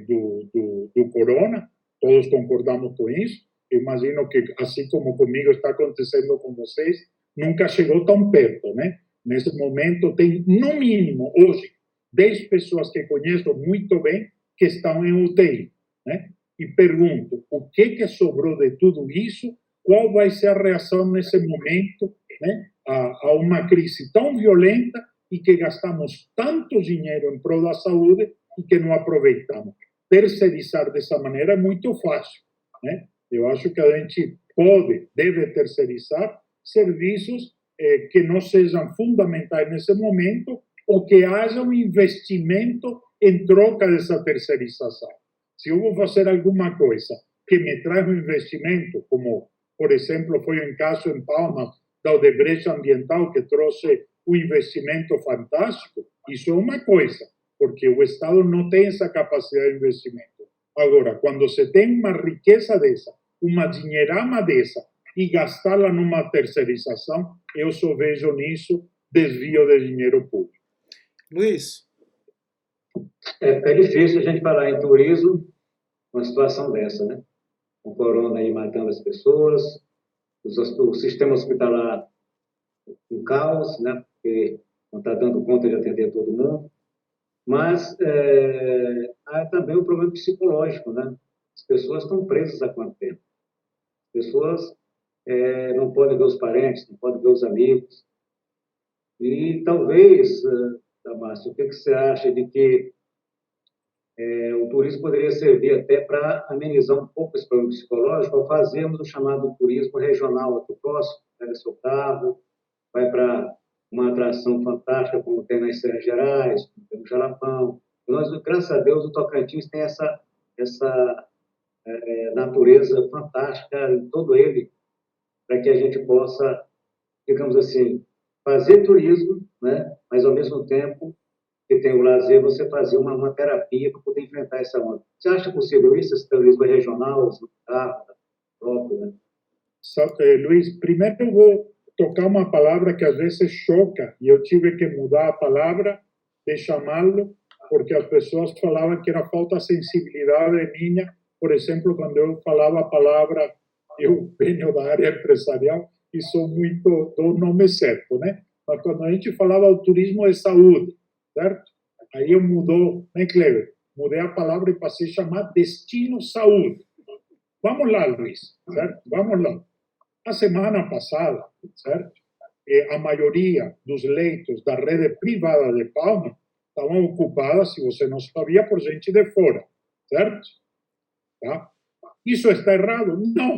do corona, todos concordamos com isso. Imagino que, assim como comigo está acontecendo com vocês, nunca chegou tão perto, né? Nesse momento, tem, no mínimo, hoje, 10 pessoas que conheço muito bem que estão em UTI, né? E pergunto, o que sobrou de tudo isso? Qual vai ser a reação nesse momento, né, a uma crise tão violenta e que gastamos tanto dinheiro em prol da saúde e que não aproveitamos? Terceirizar dessa maneira é muito fácil, né? Eu acho que a gente deve terceirizar serviços que não sejam fundamentais nesse momento ou que haja um investimento em troca dessa terceirização. Se eu vou fazer alguma coisa que me traz um investimento, como, por exemplo, foi um caso em Palmas da Odebrecht Ambiental, que trouxe um investimento fantástico, isso é uma coisa, porque o Estado não tem essa capacidade de investimento. Agora, quando você tem uma riqueza dessa, uma dinheirama dessa, e gastá-la numa terceirização, eu só vejo nisso desvio de dinheiro público. Luiz? É difícil a gente falar em turismo numa situação dessa, né? Com o corona aí matando as pessoas, o sistema hospitalar em caos, né? Porque não está dando conta de atender todo mundo. Mas há também o problema psicológico, né? As pessoas estão presas há quanto tempo? As pessoas não podem ver os parentes, não podem ver os amigos. E talvez, Damasio, o que você acha de que o turismo poderia servir até para amenizar um pouco esse problema psicológico ao fazermos o chamado turismo regional aqui próximo, pega seu carro, vai para uma atração fantástica como tem nas Serras Gerais, como tem no Jalapão. Nós, graças a Deus, o Tocantins tem essa natureza fantástica em todo ele, para que a gente possa, digamos assim, fazer turismo, né? Mas ao mesmo tempo que tem o lazer, você fazer uma terapia para poder enfrentar essa onda. Você acha possível isso, esse turismo regional, próprio, né? Luiz, primeiro eu vou tocar uma palavra que às vezes choca, e eu tive que mudar a palavra de chamá-lo, porque as pessoas falavam que era falta de sensibilidade minha. Por exemplo, quando eu falava a palavra, eu venho da área empresarial e sou muito do nome certo, né? Mas quando a gente falava do turismo de saúde, certo? Aí eu mudou, né, Cleber? Mudei a palavra e passei a chamar destino saúde. Vamos lá, Luiz, certo? Vamos lá. A semana passada, certo? A maioria dos leitos da rede privada de Palmas estavam ocupadas, se você não sabia, por gente de fora, certo? Tá? Isso está errado? Não.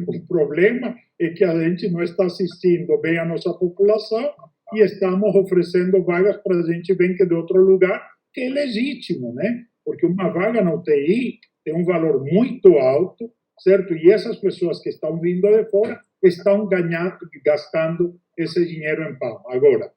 O problema é que a gente não está assistindo bem a nossa população e estamos oferecendo vagas para a gente vir de outro lugar, que é legítimo, né? Porque uma vaga na UTI tem um valor muito alto, certo? E essas pessoas que estão vindo de fora estão gastando esse dinheiro em Palma. Agora,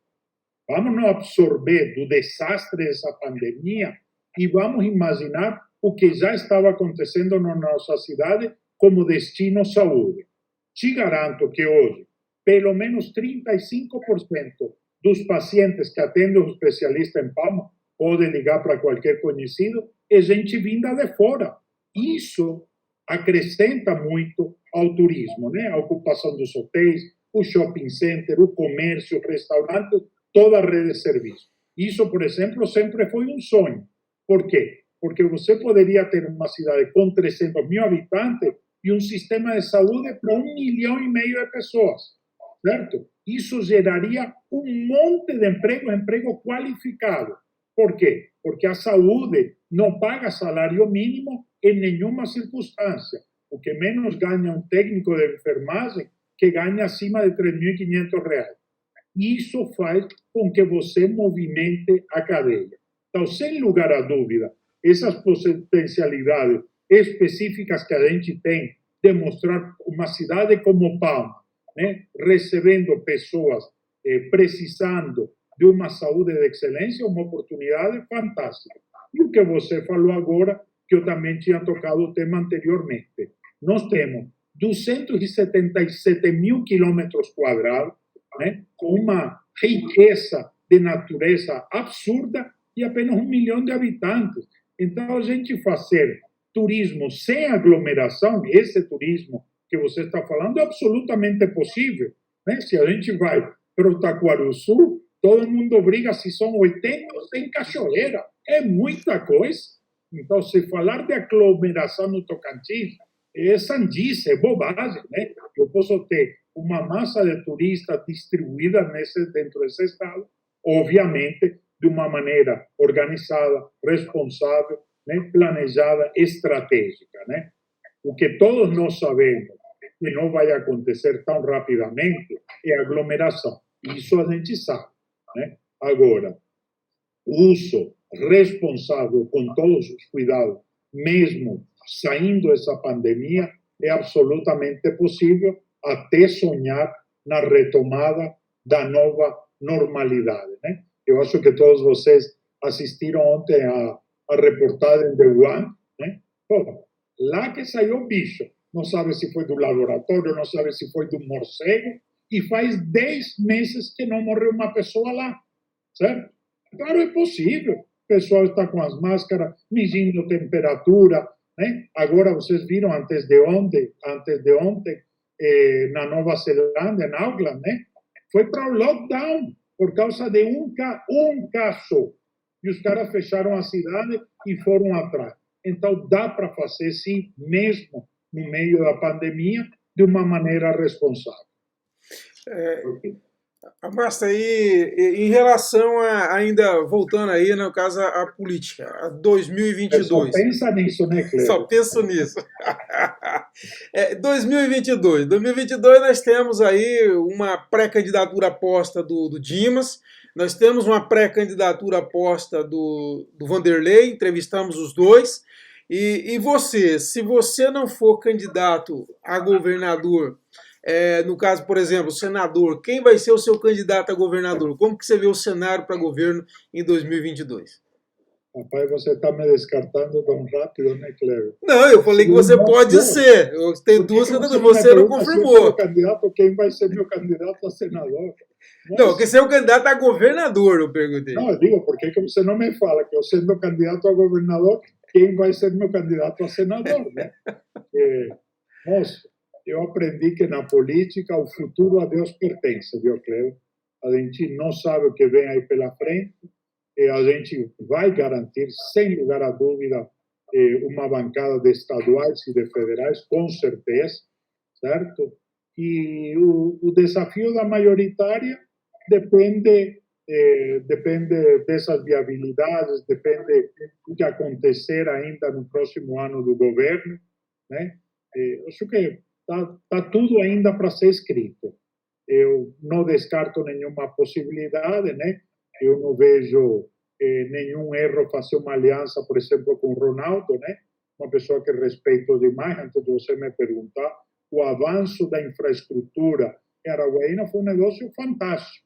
vamos não absorver do desastre dessa pandemia e vamos imaginar o que já estava acontecendo na nossa cidade como destino saúde. Te garanto que hoje, pelo menos 35% dos pacientes que atendem um especialista em Palma podem ligar para qualquer conhecido, é gente vinda de fora. Isso acrescenta muito ao turismo, né? A ocupação dos hotéis, o shopping center, o comércio, o restaurante, toda a rede de serviço. Isso, por exemplo, sempre foi um sonho. Por quê? Porque você poderia ter uma cidade com 300 mil habitantes e um sistema de saúde para 1,5 milhão de pessoas, certo? Isso geraria um monte de emprego qualificado. Por quê? Porque a saúde não paga salário mínimo em nenhuma circunstância. O que menos ganha um técnico de enfermagem que ganha acima de R$3.500. Isso faz com que você movimente a cadeia. Então, sem lugar a dúvida, essas potencialidades específicas que a gente tem de mostrar uma cidade como Palma, né, recebendo pessoas precisando de uma saúde de excelência, uma oportunidade fantástica. E o que você falou agora, que eu também tinha tocado o tema anteriormente. Nós temos 277 mil quilômetros quadrados, né, com uma riqueza de natureza absurda e apenas 1 milhão de habitantes. Então, a gente fazer turismo sem aglomeração, esse turismo que você está falando, é absolutamente possível, né? Se a gente vai para o Taquarussu, todo mundo briga se são 80 ou 100 cachoeiras. É muita coisa. Então, se falar de aglomeração no Tocantins, é sandice, é bobagem, né? Eu posso ter uma massa de turistas distribuída dentro desse estado, obviamente, de uma maneira organizada, responsável, né? Planejada, estratégica, né? O que todos nós sabemos que não vai acontecer tão rapidamente é a aglomeração. Isso a gente sabe, né? Agora, o uso responsável com todos os cuidados, mesmo saindo dessa pandemia, é absolutamente possível, até sonhar na retomada da nova normalidade, né? Eu acho que todos vocês assistiram ontem a reportagem de Wuhan, né? Pô, lá que saiu o bicho, não sabe se foi do laboratório, não sabe se foi do morcego, e faz 10 meses que não morreu uma pessoa lá, certo? Claro, é possível. O pessoal está com as máscaras, medindo temperatura, né? Agora, vocês viram antes de ontem, na Nova Zelândia, em Auckland, né? Foi para o lockdown por causa de um caso. e os caras fecharam a cidade e foram atrás. Então, dá para fazer, sim, mesmo no meio da pandemia, de uma maneira responsável. Basta aí, em relação a, ainda voltando aí, no caso, a política, a 2022. Só pensa nisso, né, Cleber? Só penso nisso. 2022. 2022 nós temos aí uma pré-candidatura posta do Dimas, nós temos uma pré-candidatura posta do Vanderlei, entrevistamos os dois. E você, se você não for candidato a governador, no caso, por exemplo, senador, quem vai ser o seu candidato a governador? Como que você vê o cenário para governo em 2022? Rapaz, você está me descartando tão rápido, né, Cleber? Não, eu falei que você pode ser. Tem duas candidaturas, você não confirmou. Candidato, quem vai ser meu candidato a senador? Nossa. Não, que você é o candidato a governador, eu perguntei. Não, eu digo, por que você não me fala que eu sendo candidato a governador, quem vai ser meu candidato a senador, né? Moço, eu aprendi que na política o futuro a Deus pertence, viu, Cleber? A gente não sabe o que vem aí pela frente, e a gente vai garantir, sem lugar a dúvida, uma bancada de estaduais e de federais, com certeza, certo? E o desafio da majoritária depende dessas viabilidades, depende do que acontecer ainda no próximo ano do governo, né? Acho que tá tudo ainda para ser escrito. Eu não descarto nenhuma possibilidade, né? Eu não vejo nenhum erro fazer uma aliança, por exemplo, com o Ronaldo, né? Uma pessoa que respeito demais. Antes de você me perguntar, o avanço da infraestrutura em Araguaína foi um negócio fantástico.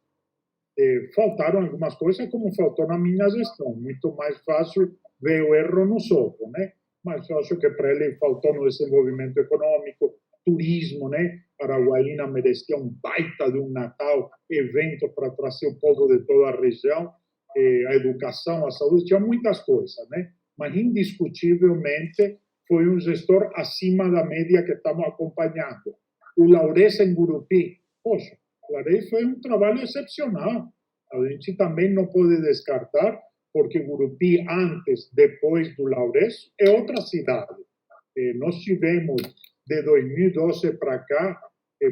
Faltaram algumas coisas, como faltou na minha gestão. Muito mais fácil ver o erro nos outros, né? Mas eu acho que para ele faltou no desenvolvimento econômico, turismo, né? Araguaína merecia um baita de um Natal, evento para trazer o povo de toda a região, a educação, a saúde, tinha muitas coisas, né? Mas indiscutivelmente foi um gestor acima da média que estamos acompanhando. O Laurez em Gurupi, poxa, o Laurez foi um trabalho excepcional. A gente também não pode descartar, porque Gurupi, antes, depois do Laurez, é outra cidade. Nós tivemos, de 2012 para cá,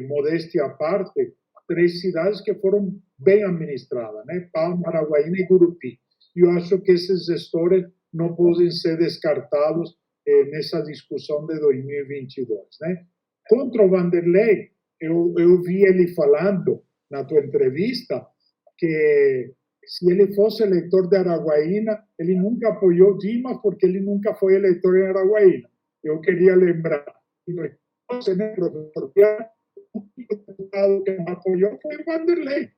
modéstia à parte, 3 cidades que foram bem administradas, né? Palma, Araguaína e Gurupi. E eu acho que esses gestores não podem ser descartados nessa discussão de 2022, né? Contra o Vanderlei, eu vi ele falando na tua entrevista que se ele fosse eleitor de Araguaína, ele nunca apoiou Dimas porque ele nunca foi eleitor em Araguaína. Eu queria lembrar que você, né, professor Piar, o único deputado que não apoiou foi o Vanderlei.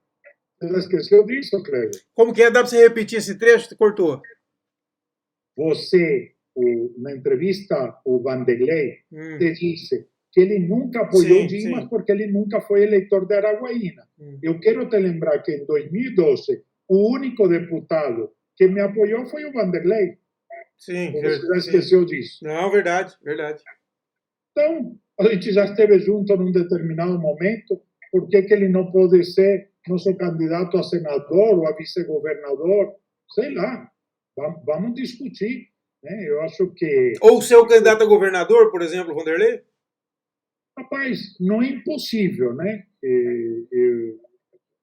Você já esqueceu disso, Cleber? Como que é? Dá para você repetir esse trecho? Cortou. Você, na entrevista, o Vanderlei te disse que ele nunca apoiou Dimas porque ele nunca foi eleitor de Araguaína. Eu quero te lembrar que em 2012, o único deputado que me apoiou foi o Vanderlei. Sim. Você já esqueceu disso? Não, verdade, verdade. Então, a gente já esteve junto num determinado momento, por que ele não pode ser nosso candidato a senador ou a vice-governador? Sei lá, vamos discutir, né? Eu acho que... Ou ser o candidato a governador, por exemplo, Vanderlei? Rapaz, não é impossível, né?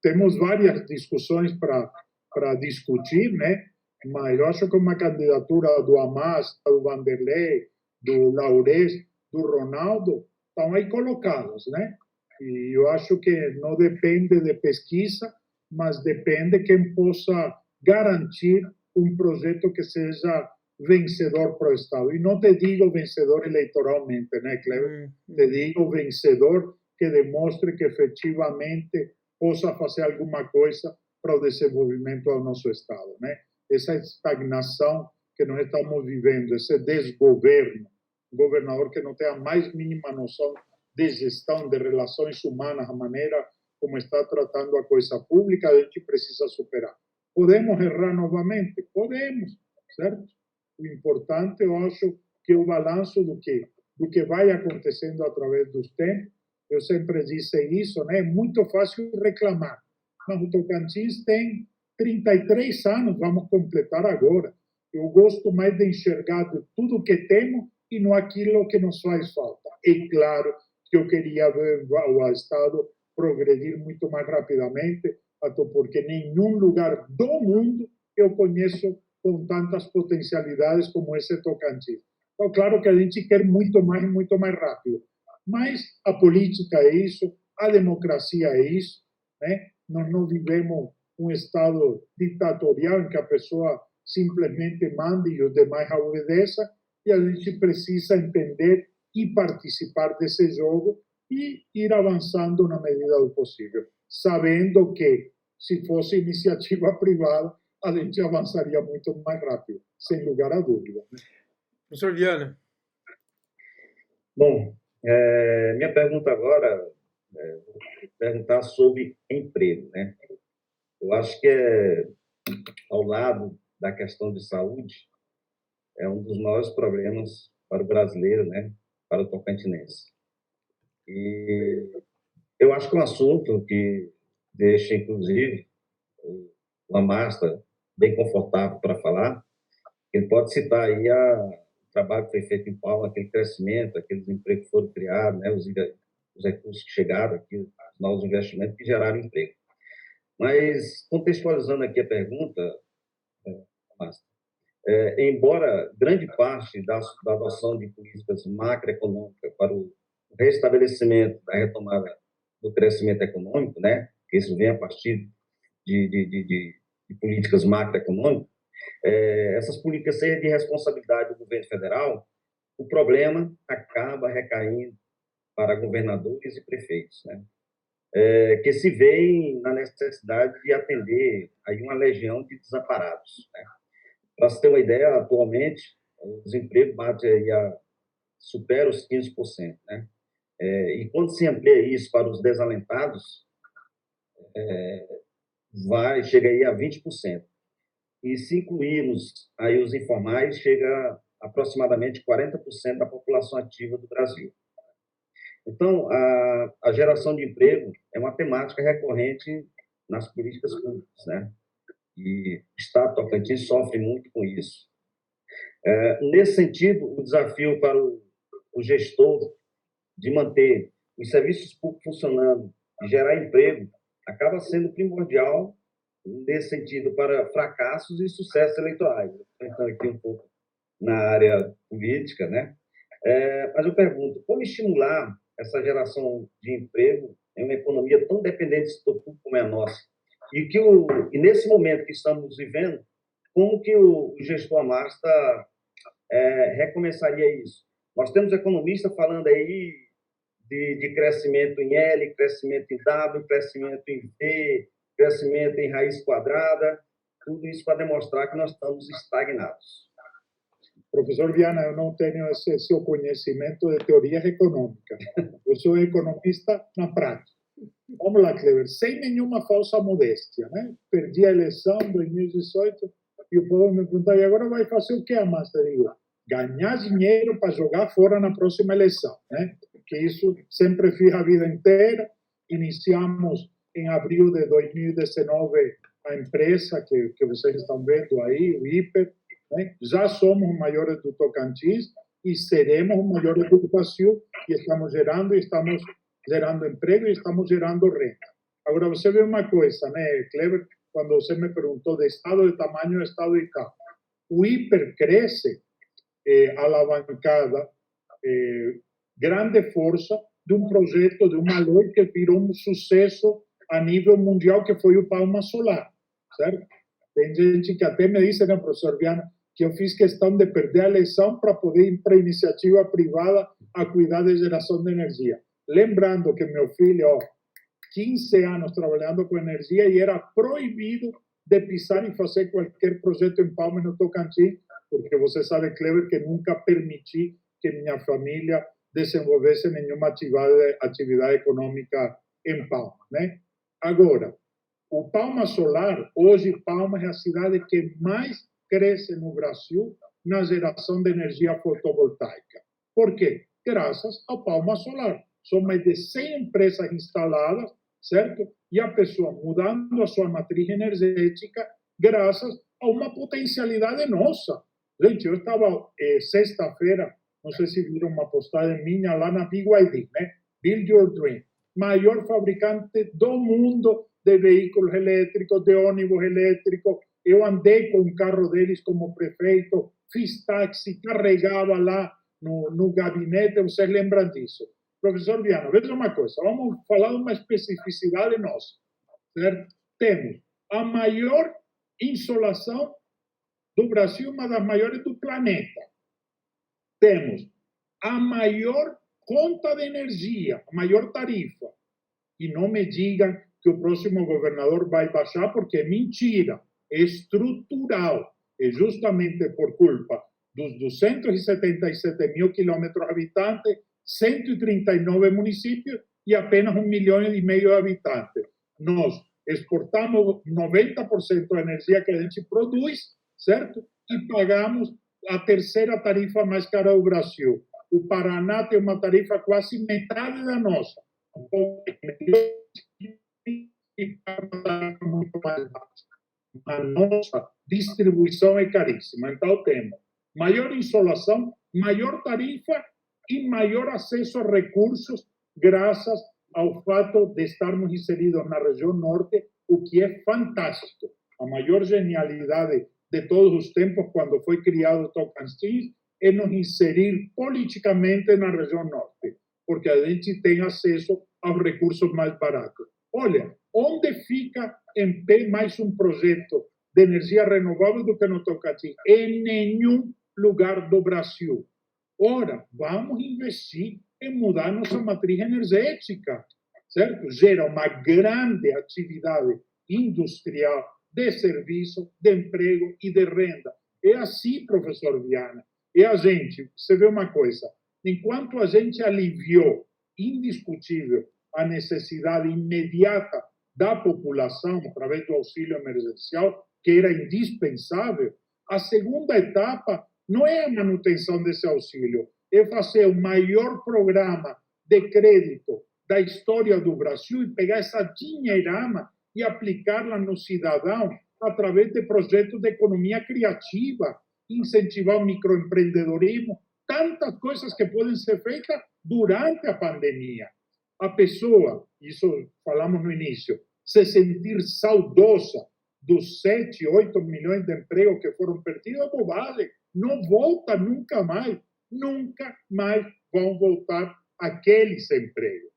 Temos várias discussões para discutir, né? Mas eu acho que uma candidatura do Hamas, do Vanderlei, do Laurez, do Ronaldo, estão aí colocadas, né? E eu acho que não depende de pesquisa, mas depende de quem possa garantir um projeto que seja vencedor para o Estado. E não te digo vencedor eleitoralmente, né, Cleber? Te digo vencedor que demonstre que efetivamente possa fazer alguma coisa para o desenvolvimento do nosso Estado, né? Essa estagnação que nós estamos vivendo, esse desgoverno, um governador que não tem a mais mínima noção de gestão, de relações humanas, a maneira como está tratando a coisa pública, a gente precisa superar. Podemos errar novamente? Podemos, certo? O importante, eu acho, que o balanço do que vai acontecendo através dos tempos, eu sempre disse isso, né? É muito fácil reclamar. Mas o Tocantins tem 33 anos vamos completar agora. Eu gosto mais de enxergar de tudo que temos e não aquilo que nos faz falta. É claro que eu queria ver o Estado progredir muito mais rapidamente, até porque nenhum lugar do mundo eu conheço com tantas potencialidades como esse Tocantins. Então, claro que a gente quer muito mais rápido. Mas a política é isso, a democracia é isso, né? Nós não vivemos um Estado ditatorial em que a pessoa simplesmente mande e os demais obedeçam, e a gente precisa entender e participar desse jogo e ir avançando na medida do possível, sabendo que, se fosse iniciativa privada, a gente avançaria muito mais rápido, sem lugar a dúvida. Professor Viana. Bom, minha pergunta agora vou perguntar sobre emprego, né? Eu acho que ao lado da questão de saúde, é um dos maiores problemas para o brasileiro, né? Para o tocantinense. E eu acho que é um assunto que deixa, inclusive, uma Amasta bem confortável para falar. Ele pode citar aí o trabalho que foi feito em Palma, aquele crescimento, aqueles empregos que foram criados, né? Os recursos que chegaram aqui, os novos investimentos que geraram emprego. Mas, contextualizando aqui a pergunta, Amasta, embora grande parte da adoção de políticas macroeconômicas para o restabelecimento da retomada do crescimento econômico, né, que isso vem a partir de políticas macroeconômicas, essas políticas sejam de responsabilidade do governo federal, o problema acaba recaindo para governadores e prefeitos, né, que se veem na necessidade de atender aí uma legião de desamparados, né. Para você ter uma ideia, atualmente, o desemprego bate aí supera os 15%, né? E quando se amplia isso para os desalentados, chega aí a 20%. E se incluirmos aí os informais, chega a aproximadamente 40% da população ativa do Brasil. Então, a geração de emprego é uma temática recorrente nas políticas públicas, né? E o Estado do Tocantins sofre muito com isso. Nesse sentido, o desafio para o gestor de manter os serviços públicos funcionando e gerar emprego acaba sendo primordial nesse sentido para fracassos e sucessos eleitorais. Estou entrando aqui um pouco na área política, né? Mas eu pergunto, como estimular essa geração de emprego em uma economia tão dependente do setor público como é a nossa? E nesse momento que estamos vivendo, como que o gestor Amasta recomeçaria isso? Nós temos economistas falando aí de crescimento em L, crescimento em W, crescimento em V, crescimento em raiz quadrada, tudo isso para demonstrar que nós estamos estagnados. Professor Viana, eu não tenho esse seu conhecimento de teoria econômica. Eu sou economista na prática. Vamos lá, Cleber, sem nenhuma falsa modéstia, né? Perdi a eleição em 2018 e o povo me perguntou, e agora vai fazer o que, Amasta? Eu digo, ganhar dinheiro para jogar fora na próxima eleição, né? Que isso sempre fiz a vida inteira. Iniciamos em abril de 2019 a empresa que vocês estão vendo aí, o Hiper, né? Já somos os maiores do Tocantins e seremos os maiores do Brasil e estamos gerando emprego e estamos gerando renda. Agora, você vê uma coisa, né, Cleber, quando você me perguntou de estado de tamanho, estado de campo. O Hiper cresce alavancada, grande força de um projeto, de uma lei que virou um sucesso a nível mundial, que foi o Palma Solar, certo? Tem gente que até me disse, né, professor Viana, que eu fiz questão de perder a eleição para poder ir para a iniciativa privada a cuidar de geração de energia. Lembrando que meu filho, 15 anos trabalhando com energia e era proibido de pisar e fazer qualquer projeto em Palma no Tocantins, porque você sabe, Cleber, que nunca permiti que minha família desenvolvesse nenhuma atividade econômica em Palma, né? Agora, o Palma Solar, hoje Palma é a cidade que mais cresce no Brasil na geração de energia fotovoltaica. Por quê? Graças ao Palma Solar. São mais de 100 empresas instaladas, certo? E a pessoa mudando a sua matriz energética graças a uma potencialidade nossa. Gente, eu estava sexta-feira, não sei se viram uma postagem minha lá na BYD, né? Build Your Dream. Maior fabricante do mundo de veículos elétricos, de ônibus elétricos. Eu andei com o carro deles como prefeito, fiz táxi, carregava lá no gabinete, vocês lembram disso. Professor Viana, veja uma coisa, vamos falar de uma especificidade nossa, certo? Temos a maior insolação do Brasil, uma das maiores do planeta. Temos a maior conta de energia, a maior tarifa. E não me digam que o próximo governador vai baixar, porque é mentira, é estrutural. É justamente por culpa dos 277 mil quilômetros habitantes, 139 municípios e apenas 1,5 milhão de habitantes. Nós exportamos 90% da energia que a gente produz, certo? E pagamos a terceira tarifa mais cara do Brasil. O Paraná tem uma tarifa quase metade da nossa. E muito mais baixa. A nossa distribuição é caríssima. Então, temos maior insolação, maior tarifa e maior acesso a recursos, graças ao fato de estarmos inseridos na região norte, o que é fantástico. A maior genialidade de todos os tempos, quando foi criado Tocantins, é nos inserir politicamente na região norte, porque a gente tem acesso aos recursos mais baratos. Olha, onde fica em pé mais um projeto de energia renovável do que no Tocantins? Em nenhum lugar do Brasil. Ora, vamos investir em mudar nossa matriz energética, certo? Gera uma grande atividade industrial, de serviço, de emprego e de renda. É assim, professor Viana. E a gente, você vê uma coisa, enquanto a gente aliviou, indiscutível, a necessidade imediata da população, através do auxílio emergencial, que era indispensável, a segunda etapa não é a manutenção desse auxílio, é fazer o maior programa de crédito da história do Brasil e pegar essa dinheirama e aplicá-la no cidadão através de projetos de economia criativa, incentivar o microempreendedorismo, tantas coisas que podem ser feitas durante a pandemia. A pessoa, isso falamos no início, se sentir saudosa dos 7, 8 milhões de empregos que foram perdidos é bobagem. Não volta nunca mais vão voltar aqueles empregos.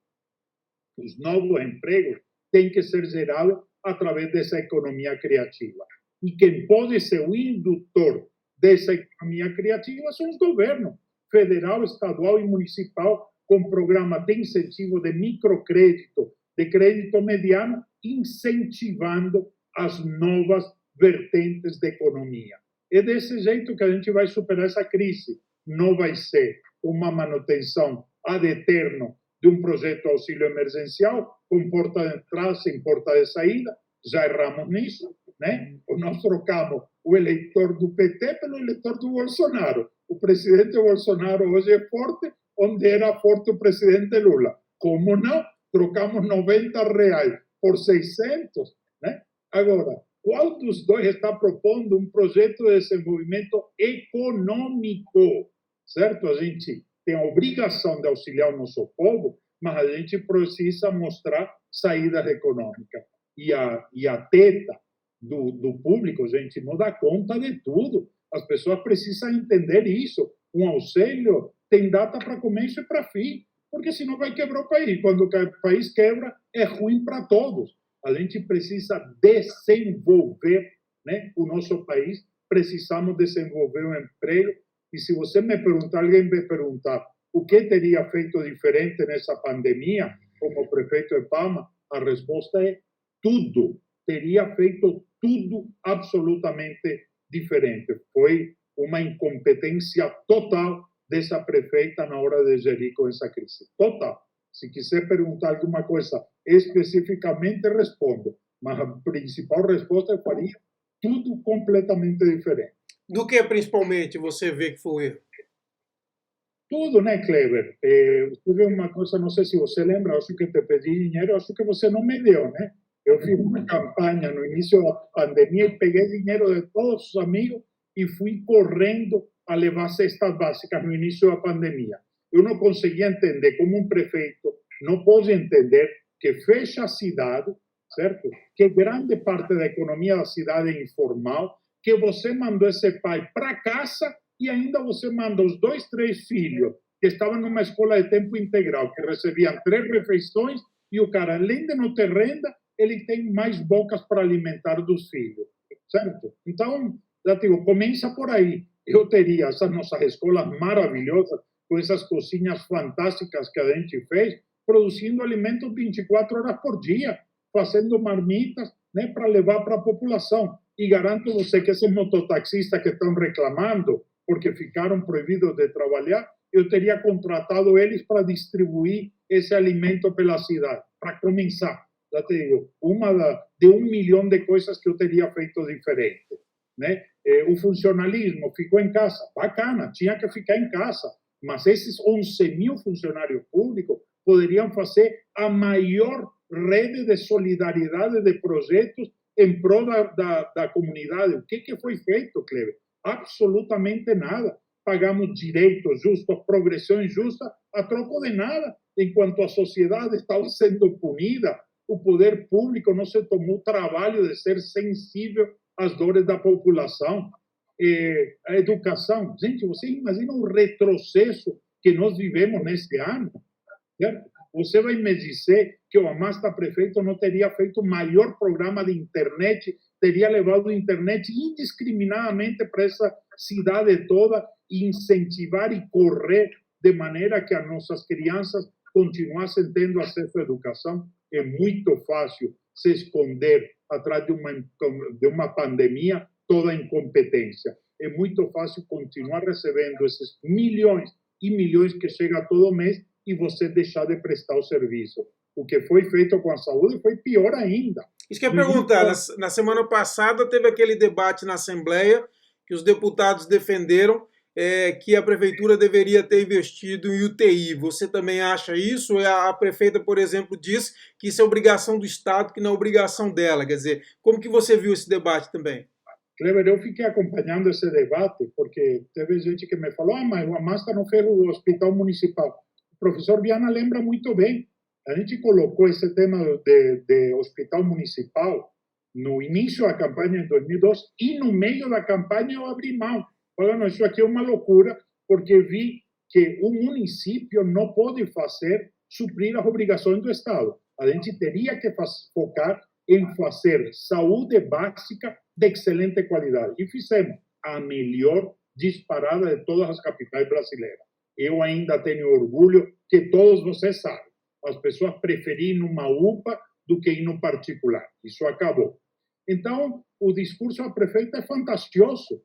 Os novos empregos têm que ser gerados através dessa economia criativa. E quem pode ser o indutor dessa economia criativa são os governos, federal, estadual e municipal, com programa de incentivo de microcrédito, de crédito mediano, incentivando as novas vertentes de economia. É desse jeito que a gente vai superar essa crise. Não vai ser uma manutenção ad eterno de um projeto de auxílio emergencial, com porta de entrada sem porta de saída. Já erramos nisso, né? Nós trocamos o eleitor do PT pelo eleitor do Bolsonaro. O presidente Bolsonaro hoje é forte, onde era forte o presidente Lula. Como não? Trocamos R$90 por 600, né? Agora, qual dos dois está propondo um projeto de desenvolvimento econômico? Certo? A gente tem a obrigação de auxiliar o nosso povo, mas a gente precisa mostrar saídas econômicas. E a teta do público, gente, não dá conta de tudo. As pessoas precisam entender isso. Um auxílio tem data para começo e para fim, porque senão vai quebrar o país. Quando o país quebra, é ruim para todos. A gente precisa desenvolver, né, o nosso país, precisamos desenvolver um emprego. E se você me perguntar, alguém me perguntar o que teria feito diferente nessa pandemia, como prefeito de Palma, a resposta é tudo. Teria feito tudo absolutamente diferente. Foi uma incompetência total dessa prefeita na hora de gerir com essa crise. Total. Se quiser perguntar alguma coisa especificamente, respondo. Mas a principal resposta eu faria tudo completamente diferente. Do que, principalmente, você vê que foi o erro? Tudo, né, Kleber? Você vê uma coisa, não sei se você lembra, acho que te pedi dinheiro, acho que você não me deu, né? Eu fiz uma campanha no início da pandemia e peguei dinheiro de todos os amigos e fui correndo a levar cestas básicas no início da pandemia. Eu não conseguia entender como um prefeito não pode entender que fecha a cidade, certo? Que grande parte da economia da cidade é informal, que você mandou esse pai para casa e ainda você manda os 2, 3 filhos que estavam numa escola de tempo integral, que recebiam 3 refeições, e o cara, além de não ter renda, ele tem mais bocas para alimentar dos filhos, certo? Então, já digo, começa por aí. Eu teria essas nossas escolas maravilhosas, com essas cozinhas fantásticas que a gente fez, produzindo alimentos 24 horas por dia, fazendo marmitas, né, para levar para a população. E garanto você que esses mototaxistas que estão reclamando porque ficaram proibidos de trabalhar, eu teria contratado eles para distribuir esse alimento pela cidade, para começar. Já te digo, de 1 milhão de coisas que eu teria feito diferente, né? O funcionalismo ficou em casa, bacana, tinha que ficar em casa, mas esses 11 mil funcionários públicos poderiam fazer a maior rede de solidariedade de projetos em prol da comunidade. O que foi feito, Kleber? Absolutamente nada. Pagamos direitos justos, progressão justa, a troco de nada. Enquanto a sociedade estava sendo punida, o poder público não se tomou o trabalho de ser sensível às dores da população. A educação. Gente, você imagina o retrocesso que nós vivemos nesse ano? Certo? Você vai me dizer que o Amasta prefeito não teria feito o maior programa de internet, teria levado a internet indiscriminadamente para essa cidade toda e incentivar e correr de maneira que as nossas crianças continuassem tendo acesso à educação? É muito fácil se esconder atrás de uma pandemia toda a incompetência. É muito fácil continuar recebendo esses milhões e milhões que chegam todo mês e você deixar de prestar o serviço. O que foi feito com a saúde foi pior ainda. Isso que eu ia perguntar, na semana passada teve aquele debate na Assembleia que os deputados defenderam que a prefeitura deveria ter investido em UTI. Você também acha isso? A prefeita, por exemplo, diz que isso é obrigação do Estado, que não é obrigação dela. Quer dizer, como que você viu esse debate também? Kleber, eu fiquei acompanhando esse debate porque teve gente que me falou, mas o Amasta não fez o hospital municipal. O professor Viana lembra muito bem. A gente colocou esse tema de hospital municipal no início da campanha em 2002 e no meio da campanha eu abri mão. Falando, isso aqui é uma loucura, porque vi que o município não pode suprir as obrigações do Estado. A gente teria que focar em fazer saúde básica de excelente qualidade. E fizemos a melhor disparada de todas as capitais brasileiras. Eu ainda tenho orgulho que todos vocês sabem. As pessoas preferiram uma UPA do que ir no particular. Isso acabou. Então, o discurso da prefeita é fantasioso.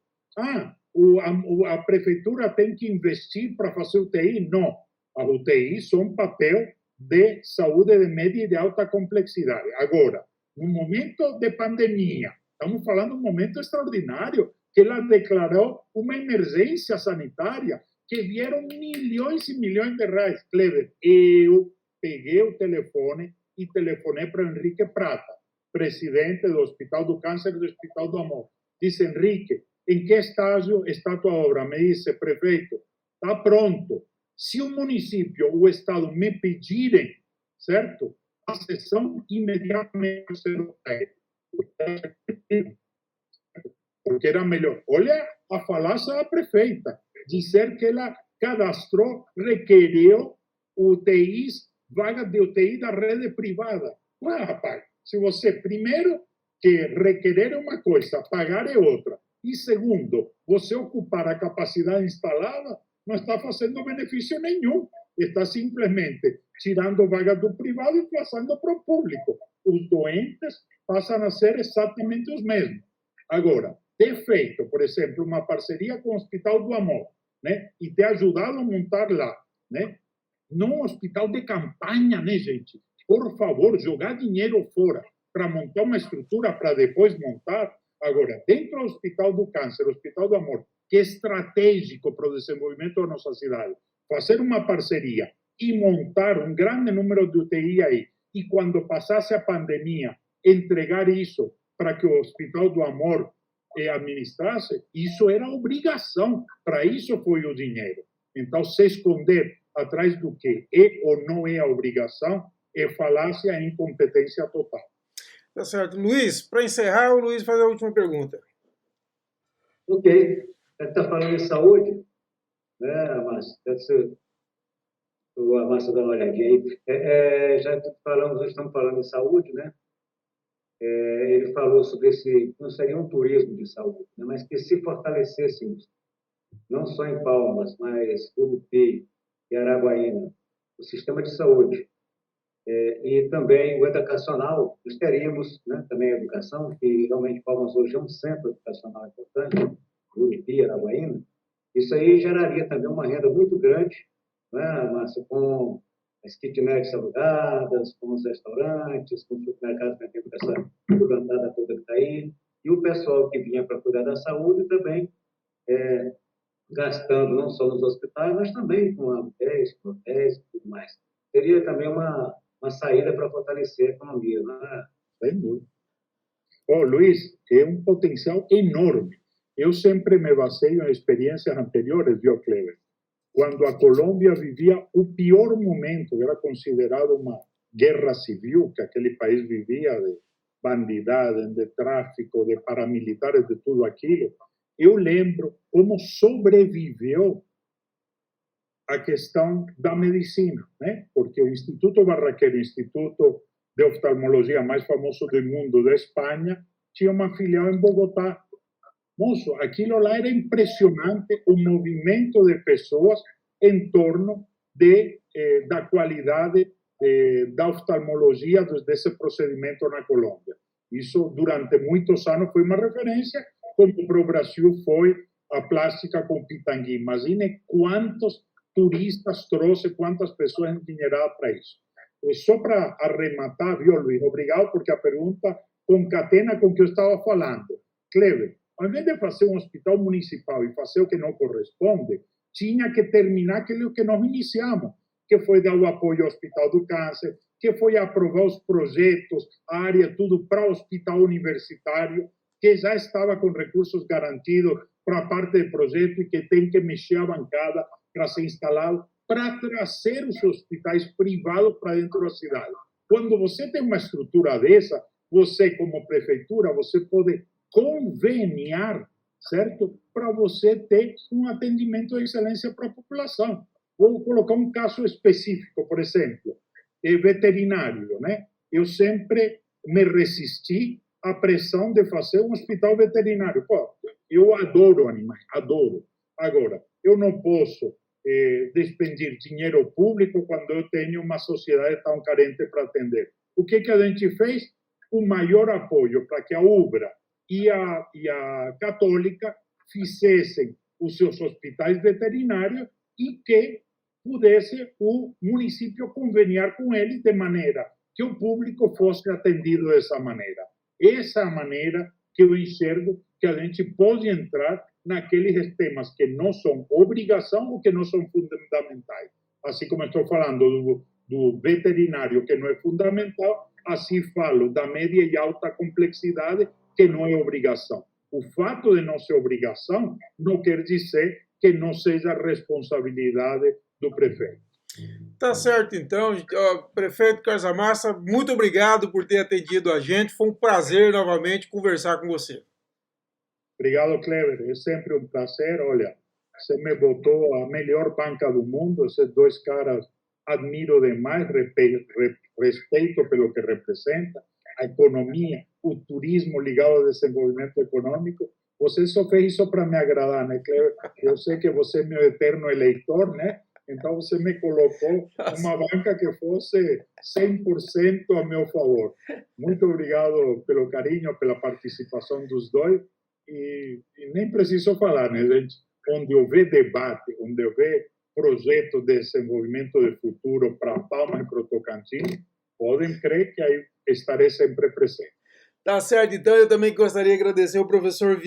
A prefeitura tem que investir para fazer UTI? Não. As UTIs são papel de saúde de média e de alta complexidade. Agora, no momento de pandemia, estamos falando de um momento extraordinário, que ela declarou uma emergência sanitária, que vieram milhões e milhões de reais. Kleber, eu peguei o telefone e telefonei para Henrique Prata, presidente do Hospital do Câncer e do Hospital do Amor. Disse, Henrique, em que estágio está a tua obra? Me disse, prefeito, está pronto. Se o município ou o Estado me pedirem, certo? A sessão imediatamente será feita. Porque era melhor. Olha a falácia da prefeita, dizer que ela cadastrou, requeriu UTIs, vagas de UTI da rede privada. Ué, rapaz, se você, primeiro, que requerer é uma coisa, pagar é outra. E segundo, você ocupar a capacidade instalada, não está fazendo benefício nenhum. Está simplesmente tirando vagas do privado e passando para o público. Os doentes passam a ser exatamente os mesmos. Agora, ter feito, por exemplo, uma parceria com o Hospital do Amor, né, e ter ajudado a montar lá, né, num hospital de campanha, né, gente? Por favor, jogar dinheiro fora para montar uma estrutura para depois montar. Agora, dentro do Hospital do Câncer, Hospital do Amor, que é estratégico para o desenvolvimento da nossa cidade, fazer uma parceria e montar um grande número de UTI aí, e quando passasse a pandemia, entregar isso para que o Hospital do Amor administrasse, isso era obrigação, para isso foi o dinheiro. Então, se esconder atrás do que é ou não é a obrigação, é falácia e incompetência total. Tá certo. Luiz, para encerrar, o Luiz faz a última pergunta. Ok. Você está falando em saúde, né, Márcio? A Márcia dá uma olhadinha aí. Já estamos falando em saúde, né? Ele falou sobre não seria um turismo de saúde, né, mas que se fortalecesse isso, não só em Palmas, mas Urupi e Araguaína, o sistema de saúde. E também o educacional, nós teríamos, né, também a educação, que realmente Palmas hoje é um centro educacional importante, Urupi, Araguaína. Isso aí geraria também uma renda muito grande, né, Márcio, com as kitnets alugadas, com os restaurantes, com os supermercados, com essa levantada toda que está aí, e o pessoal que vinha para cuidar da saúde também gastando não só nos hospitais, mas também com hotéis e tudo mais. Seria também uma saída para fortalecer a economia, não é? Sem dúvida. Luiz, é um potencial enorme. Eu sempre me baseio em experiências anteriores, viu, Cleber? Quando a Colômbia vivia o pior momento, era considerado uma guerra civil, que aquele país vivia de bandidagem, de tráfico, de paramilitares, de tudo aquilo. Eu lembro como sobreviveu a questão da medicina, né? Porque o Instituto Barraquer, o Instituto de Oftalmologia mais famoso do mundo da Espanha, tinha uma filial em Bogotá. Moço, aquilo lá era impressionante, o movimento de pessoas em torno da qualidade da oftalmologia desse procedimento na Colômbia. Isso, durante muitos anos, foi uma referência, como para o Brasil foi a plástica com Pitangui. Imagine quantos turistas trouxe, quantas pessoas endinheiradas para isso. E só para arrematar, viu, Luiz? Obrigado, porque a pergunta concatena com o que eu estava falando. Cleber, ao invés de fazer um hospital municipal e fazer o que não corresponde, tinha que terminar aquilo que nós iniciamos, que foi dar o apoio ao Hospital do Câncer, que foi aprovar os projetos, a área, tudo para o hospital universitário, que já estava com recursos garantidos para a parte de projeto e que tem que mexer a bancada para ser instalado, para trazer os hospitais privados para dentro da cidade. Quando você tem uma estrutura dessa, você, como prefeitura, você pode conveniar, certo? Para você ter um atendimento de excelência para a população. Vou colocar um caso específico, por exemplo, veterinário, né? Eu sempre me resisti à pressão de fazer um hospital veterinário. Pô, eu adoro animais, adoro. Agora, eu não posso despendir dinheiro público quando eu tenho uma sociedade tão carente para atender. O que a gente fez? O maior apoio para que a UBRA e a Católica fizessem os seus hospitais veterinários e que pudesse o município conveniar com eles de maneira que o público fosse atendido dessa maneira. Essa é a maneira que eu enxergo que a gente pode entrar naqueles temas que não são obrigação ou que não são fundamentais. Assim como estou falando do veterinário, que não é fundamental, assim falo da média e alta complexidade, que não é obrigação. O fato de não ser obrigação não quer dizer que não seja responsabilidade do prefeito. Tá certo, então. Prefeito Carlos Amassa, muito obrigado por ter atendido a gente. Foi um prazer novamente conversar com você. Obrigado, Cleber. É sempre um prazer. Olha, você me botou a melhor banca do mundo. Esses dois caras admiro demais, respeito pelo que representa, a economia, o turismo ligado ao desenvolvimento econômico. Você só fez isso para me agradar, né, Cleber? Eu sei que você é meu eterno eleitor, né? Então você me colocou uma banca que fosse 100% a meu favor. Muito obrigado pelo carinho, pela participação dos dois. E nem preciso falar, né, gente? Onde houver debate, onde houver projeto de desenvolvimento de futuro para Palmas e para o Tocantins, podem crer que aí estarei sempre presente. Tá certo, então eu também gostaria de agradecer ao professor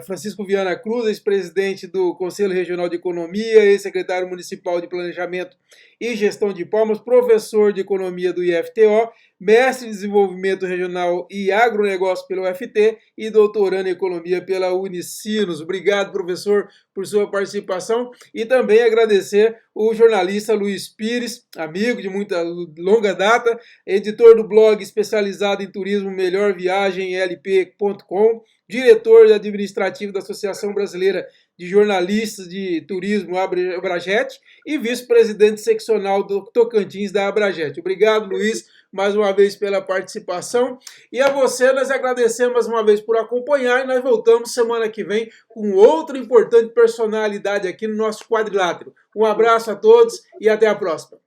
Francisco Viana Cruz, ex-presidente do Conselho Regional de Economia, ex-secretário municipal de Planejamento e Gestão de Palmas, professor de Economia do IFTO, mestre em Desenvolvimento Regional e Agronegócio pela UFT e doutorando em Economia pela Unicinos. Obrigado, professor, por sua participação e também agradecer o jornalista Luiz Pires, amigo de muita longa data, editor do blog especializado em turismo Melhor Viagem LP.com, diretor administrativo da Associação Brasileira de Jornalistas de Turismo Abrajet e vice-presidente seccional do Tocantins da Abrajet. Obrigado, Luiz, mais uma vez pela participação. E a você nós agradecemos mais uma vez por acompanhar e nós voltamos semana que vem com outra importante personalidade aqui no nosso quadrilátero. Um abraço a todos e até a próxima.